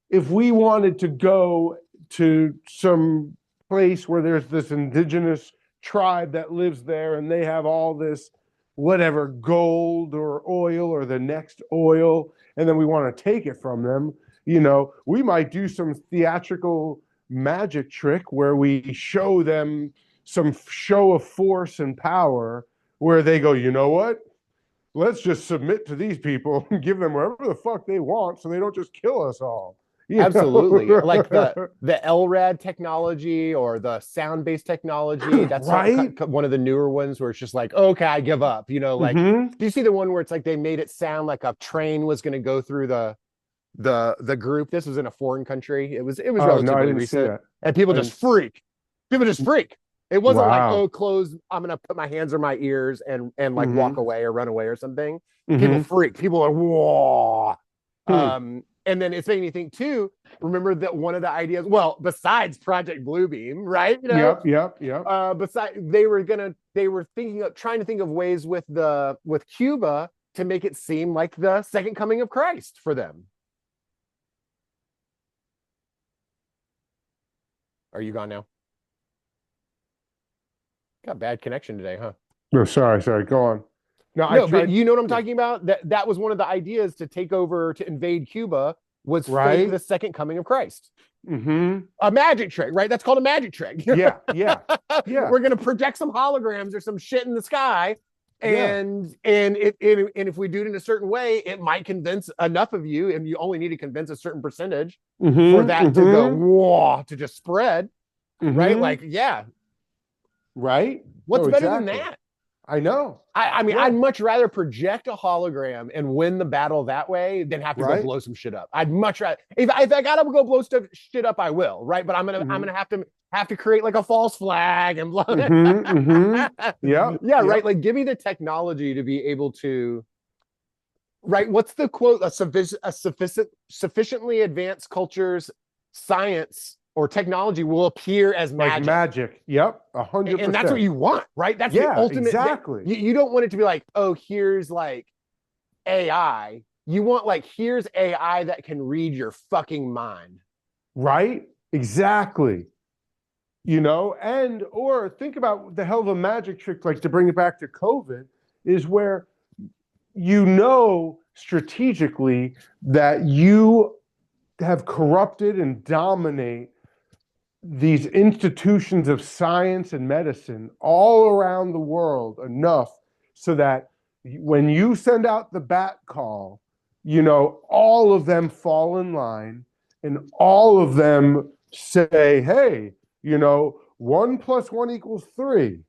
if we wanted to go to some place where there's this indigenous tribe that lives there and they have all this whatever gold or oil or the next oil, and then we want to take it from them, we might do some theatrical magic trick where we show them some show of force and power where they go, you know what? Let's just submit to these people and give them whatever the fuck they want so they don't just kill us all. Absolutely. Like the LRAD technology or the sound-based technology. That's right? One of the newer ones where it's just like, okay, I give up. Do you see the one where it's like they made it sound like a train was going to go through the group? This was in a foreign country. It was relatively recent. And people just freak. It wasn't like, oh, close, I'm going to put my hands on my ears and like walk away or run away or something. People freak. People are, whoa. And then it's making me think too, remember that one of the ideas, well, besides Project Bluebeam, right? Yep. Besides, they were trying to think of ways with Cuba to make it seem like the second coming of Christ for them. Are you gone now? Got bad connection today, huh? No, sorry. Go on. But you know what I'm talking about? That was one of the ideas to take over, to invade Cuba, was fake the second coming of Christ. A magic trick, right? That's called a magic trick. Yeah. We're gonna project some holograms or some shit in the sky, and if we do it in a certain way, it might convince enough of you, and you only need to convince a certain percentage for that to go whoa, to just spread, right? Like, right. What's better than that? I know. I mean, I'd much rather project a hologram and win the battle that way than have to go blow some shit up. I'd much rather, if I gotta go blow shit up, I will, right? But I'm gonna have to create like a false flag and blow. Right. Like, give me the technology to be able to. Right. What's the quote? A sufficiently advanced culture's science or technology will appear as magic. Like magic. Yep. 100%. And that's what you want, right? That's the ultimate. Exactly. You don't want it to be like, oh, here's like AI. You want like, here's AI that can read your fucking mind. Right? Exactly. Or think about the hell of a magic trick, like to bring it back to COVID, is where strategically that you have corrupted and dominate these institutions of science and medicine all around the world enough so that when you send out the bat call, all of them fall in line and all of them say, hey, 1 + 1 = 3,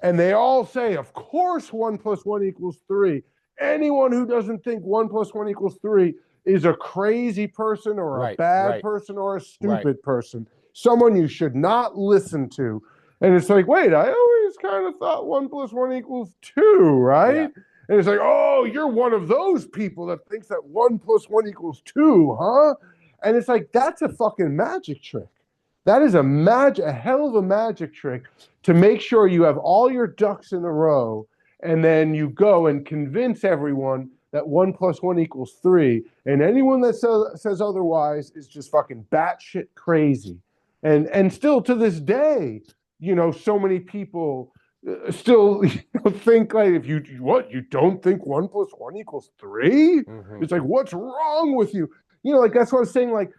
and they all say, of course, 1 + 1 = 3. Anyone who doesn't think 1 + 1 = 3 is a crazy person or a bad person or a stupid person, someone you should not listen to. And it's like, wait, I always kind of thought 1 + 1 = 2, right? Yeah. And it's like, oh, you're one of those people that thinks that 1 + 1 = 2, huh? And it's like, that's a fucking magic trick. That is a hell of a magic trick to make sure you have all your ducks in a row, and then you go and convince everyone that 1 + 1 = 3, and anyone that says otherwise is just fucking batshit crazy. And still to this day, so many people still think like, if you don't think 1 + 1 = 3? Mhm. It's like, what's wrong with you? Like that's what I was saying. Like,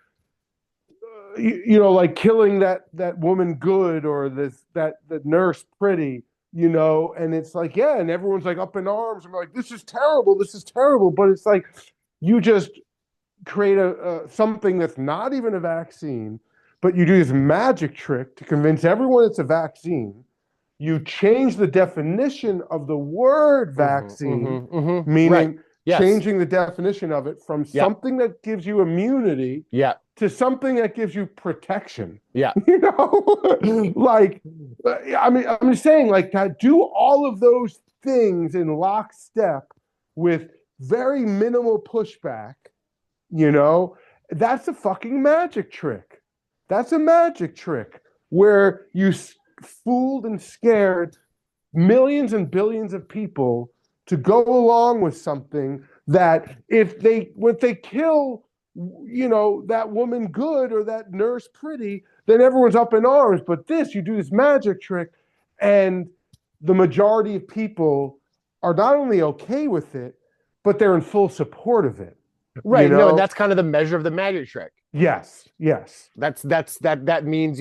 like killing that woman good, or that nurse pretty. And it's like, yeah, and everyone's like up in arms and like, this is terrible, but it's like, you just create something that's not even a vaccine, but you do this magic trick to convince everyone it's a vaccine. You change the definition of the word vaccine, meaning Right. Yes. changing the definition of it from something that gives you immunity to something that gives you protection. Yeah. Like, I mean, I'm just saying, like, do all of those things in lockstep with very minimal pushback, that's a fucking magic trick. That's a magic trick where you fooled and scared millions and billions of people to go along with something that if they kill, that woman good or that nurse pretty, then everyone's up in arms. But you do this magic trick, and the majority of people are not only okay with it, but they're in full support of it. Right. No, and that's kind of the measure of the magic trick. Yes. That means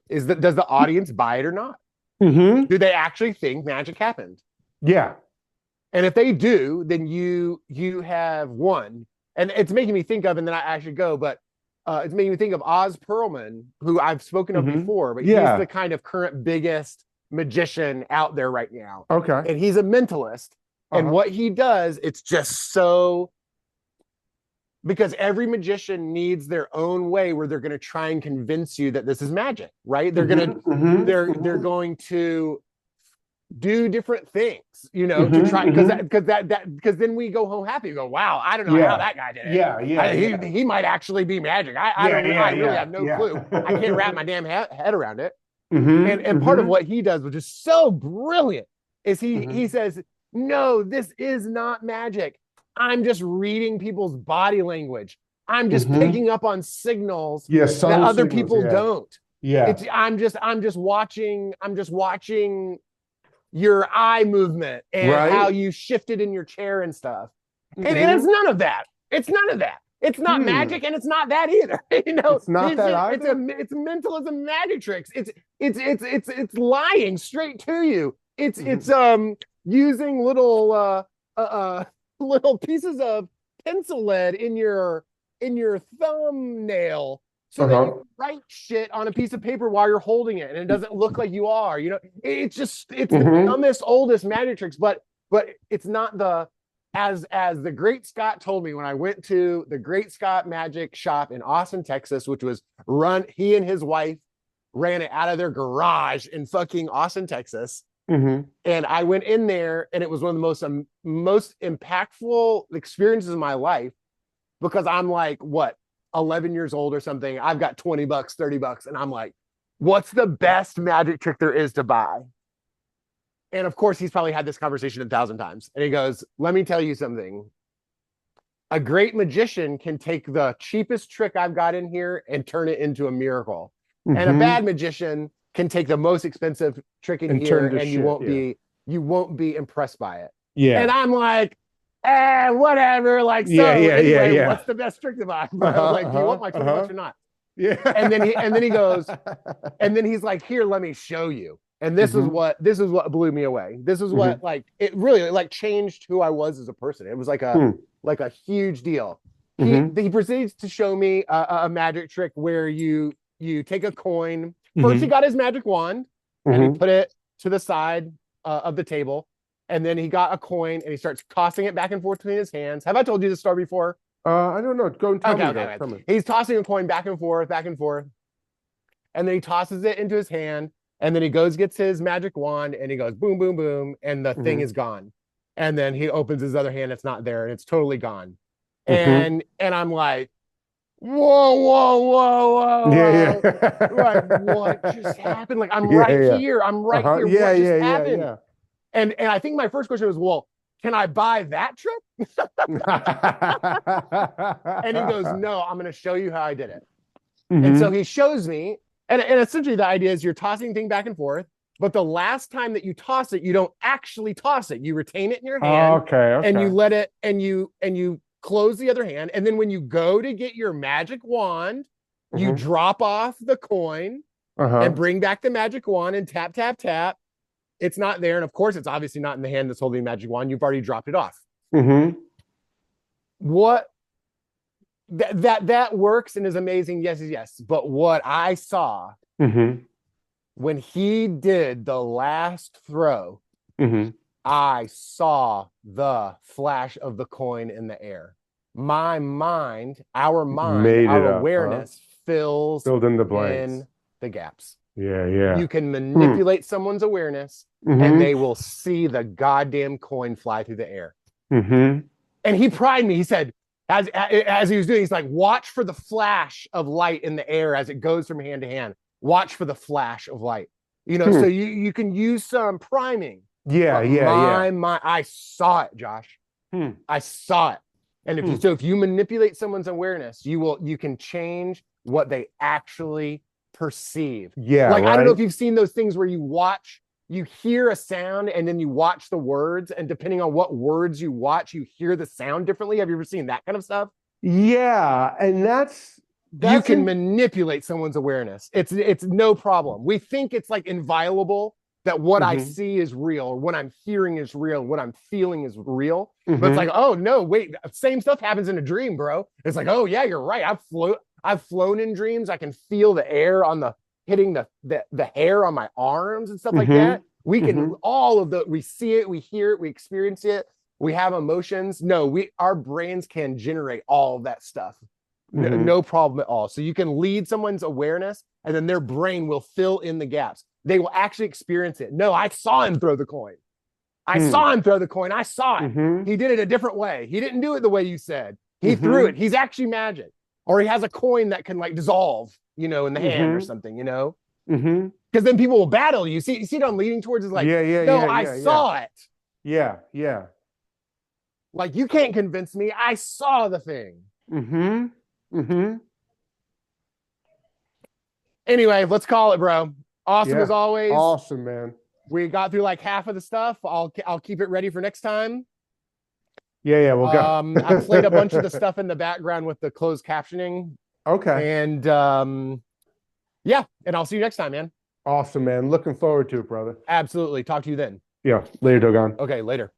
does the audience buy it or not? Mm-hmm. Do they actually think magic happened? Yeah. And if they do, then you have won. And it's making me think of, and then I should go, but it's making me think of Oz Perlman, who I've spoken of before, but he's the kind of current biggest magician out there right now. Okay. And he's a mentalist. And what he does, it's just so, because every magician needs their own way where they're going to try and convince you that this is magic, right? They're going to, they're going to do different things, to try, because then we go home happy and go, wow, I don't know how that guy did it. He might actually be magic. I really have no clue. I can't wrap my damn head around it. And part of what he does, which is so brilliant, is he says, no, this is not magic. I'm just reading people's body language. I'm just picking up on signals that other people don't. Yeah. I'm just watching your eye movement and how you shifted in your chair and stuff. And it's none of that. It's none of that. It's not magic, and it's not that either. It's not that either. It's mentalism, magic tricks. It's lying straight to you. It's using little pieces of pencil lead in your thumbnail so that you write shit on a piece of paper while you're holding it, and it doesn't look like you are. It's the dumbest, oldest magic tricks, but it's not as the Great Scott told me when I went to the Great Scott Magic Shop in Austin, Texas, which was he and his wife ran it out of their garage in fucking Austin, Texas. And I went in there, and it was one of the most impactful experiences of my life, because I'm like, 11 years old or something. I've got $20, $30, and I'm like, what's the best magic trick there is to buy? And of course, he's probably had this conversation 1,000 times. And he goes, let me tell you something. A great magician can take the cheapest trick I've got in here and turn it into a miracle. And a bad magician can take the most expensive trick in here, and you won't be impressed by it. Yeah. And I'm like, whatever. Like, anyway, what's the best trick to buy? Like, do you want my $20 or not? Yeah. And then he goes, and then he's like, here, let me show you. And this is what blew me away. This is what it really changed who I was as a person. It was like a huge deal. He proceeds to show me a magic trick where you take a coin. First, he got his magic wand and he put it to the side of the table. And then he got a coin and he starts tossing it back and forth between his hands. Have I told you this story before? I don't know. Go and tell me. He's tossing a coin back and forth. And then he tosses it into his hand. And then he gets his magic wand and he goes boom, boom, boom, and the thing is gone. And then he opens his other hand, it's not there, and it's totally gone. And I'm like, whoa, whoa, whoa, whoa. Yeah. Like, what just happened? Like, I'm right here. I'm right here. Yeah, what just yeah, happened? yeah. And I think my first question was, well, can I buy that trip? And he goes, no, I'm going to show you how I did it. And so he shows me, and essentially the idea is you're tossing thing back and forth, but the last time that you toss it, you don't actually toss it. You retain it in your hand, and you let it, and you close the other hand. And then when you go to get your magic wand, you drop off the coin and bring back the magic wand and tap, tap, tap. It's not there. And of course, it's obviously not in the hand that's holding the magic wand. You've already dropped it off. What that works and is amazing. Yes, yes. But what I saw when he did the last throw, I saw the flash of the coin in the air. My mind, our awareness filled in the blanks, in the gaps. Yeah. You can manipulate someone's awareness and they will see the goddamn coin fly through the air. And he prided me. He said, as he was doing, he's like, watch for the flash of light in the air as it goes from hand to hand. Watch for the flash of light. You know, so you can use some priming. I saw it, Josh. I saw it. And if you manipulate someone's awareness, you can change what they actually perceive. Like, I don't know if you've seen those things where you hear a sound and then you watch the words, and depending on what words you watch, you hear the sound differently. Have you ever seen that kind of stuff? Yeah, and that's you can manipulate someone's awareness. It's no problem. We think it's like inviolable, that what I see is real, or what I'm hearing is real, what I'm feeling is real. But it's like, oh no, wait, same stuff happens in a dream, bro. It's like, oh yeah, you're right. I've flown in dreams. I can feel the air hitting the hair on my arms and stuff like that. We can we see it, we hear it, we experience it, we have emotions. No, our brains can generate all of that stuff. No problem at all. So you can lead someone's awareness, and then their brain will fill in the gaps. They will actually experience it. No, I saw him throw the coin. I saw him throw the coin. I saw it. He did it a different way. He didn't do it the way you said. He threw it. He's actually magic. Or he has a coin that can like dissolve, in the hand or something, Because then people will battle you. See what I'm leading towards is like, I saw it. Yeah. Like, you can't convince me. I saw the thing. Anyway, let's call it, bro. Awesome as always. Awesome, man. We got through like half of the stuff. I'll keep it ready for next time. Yeah, we'll go. I played a bunch of the stuff in the background with the closed captioning. Okay. And and I'll see you next time, man. Awesome, man. Looking forward to it, brother. Absolutely. Talk to you then. Yeah. Later, Dogon. Okay, later.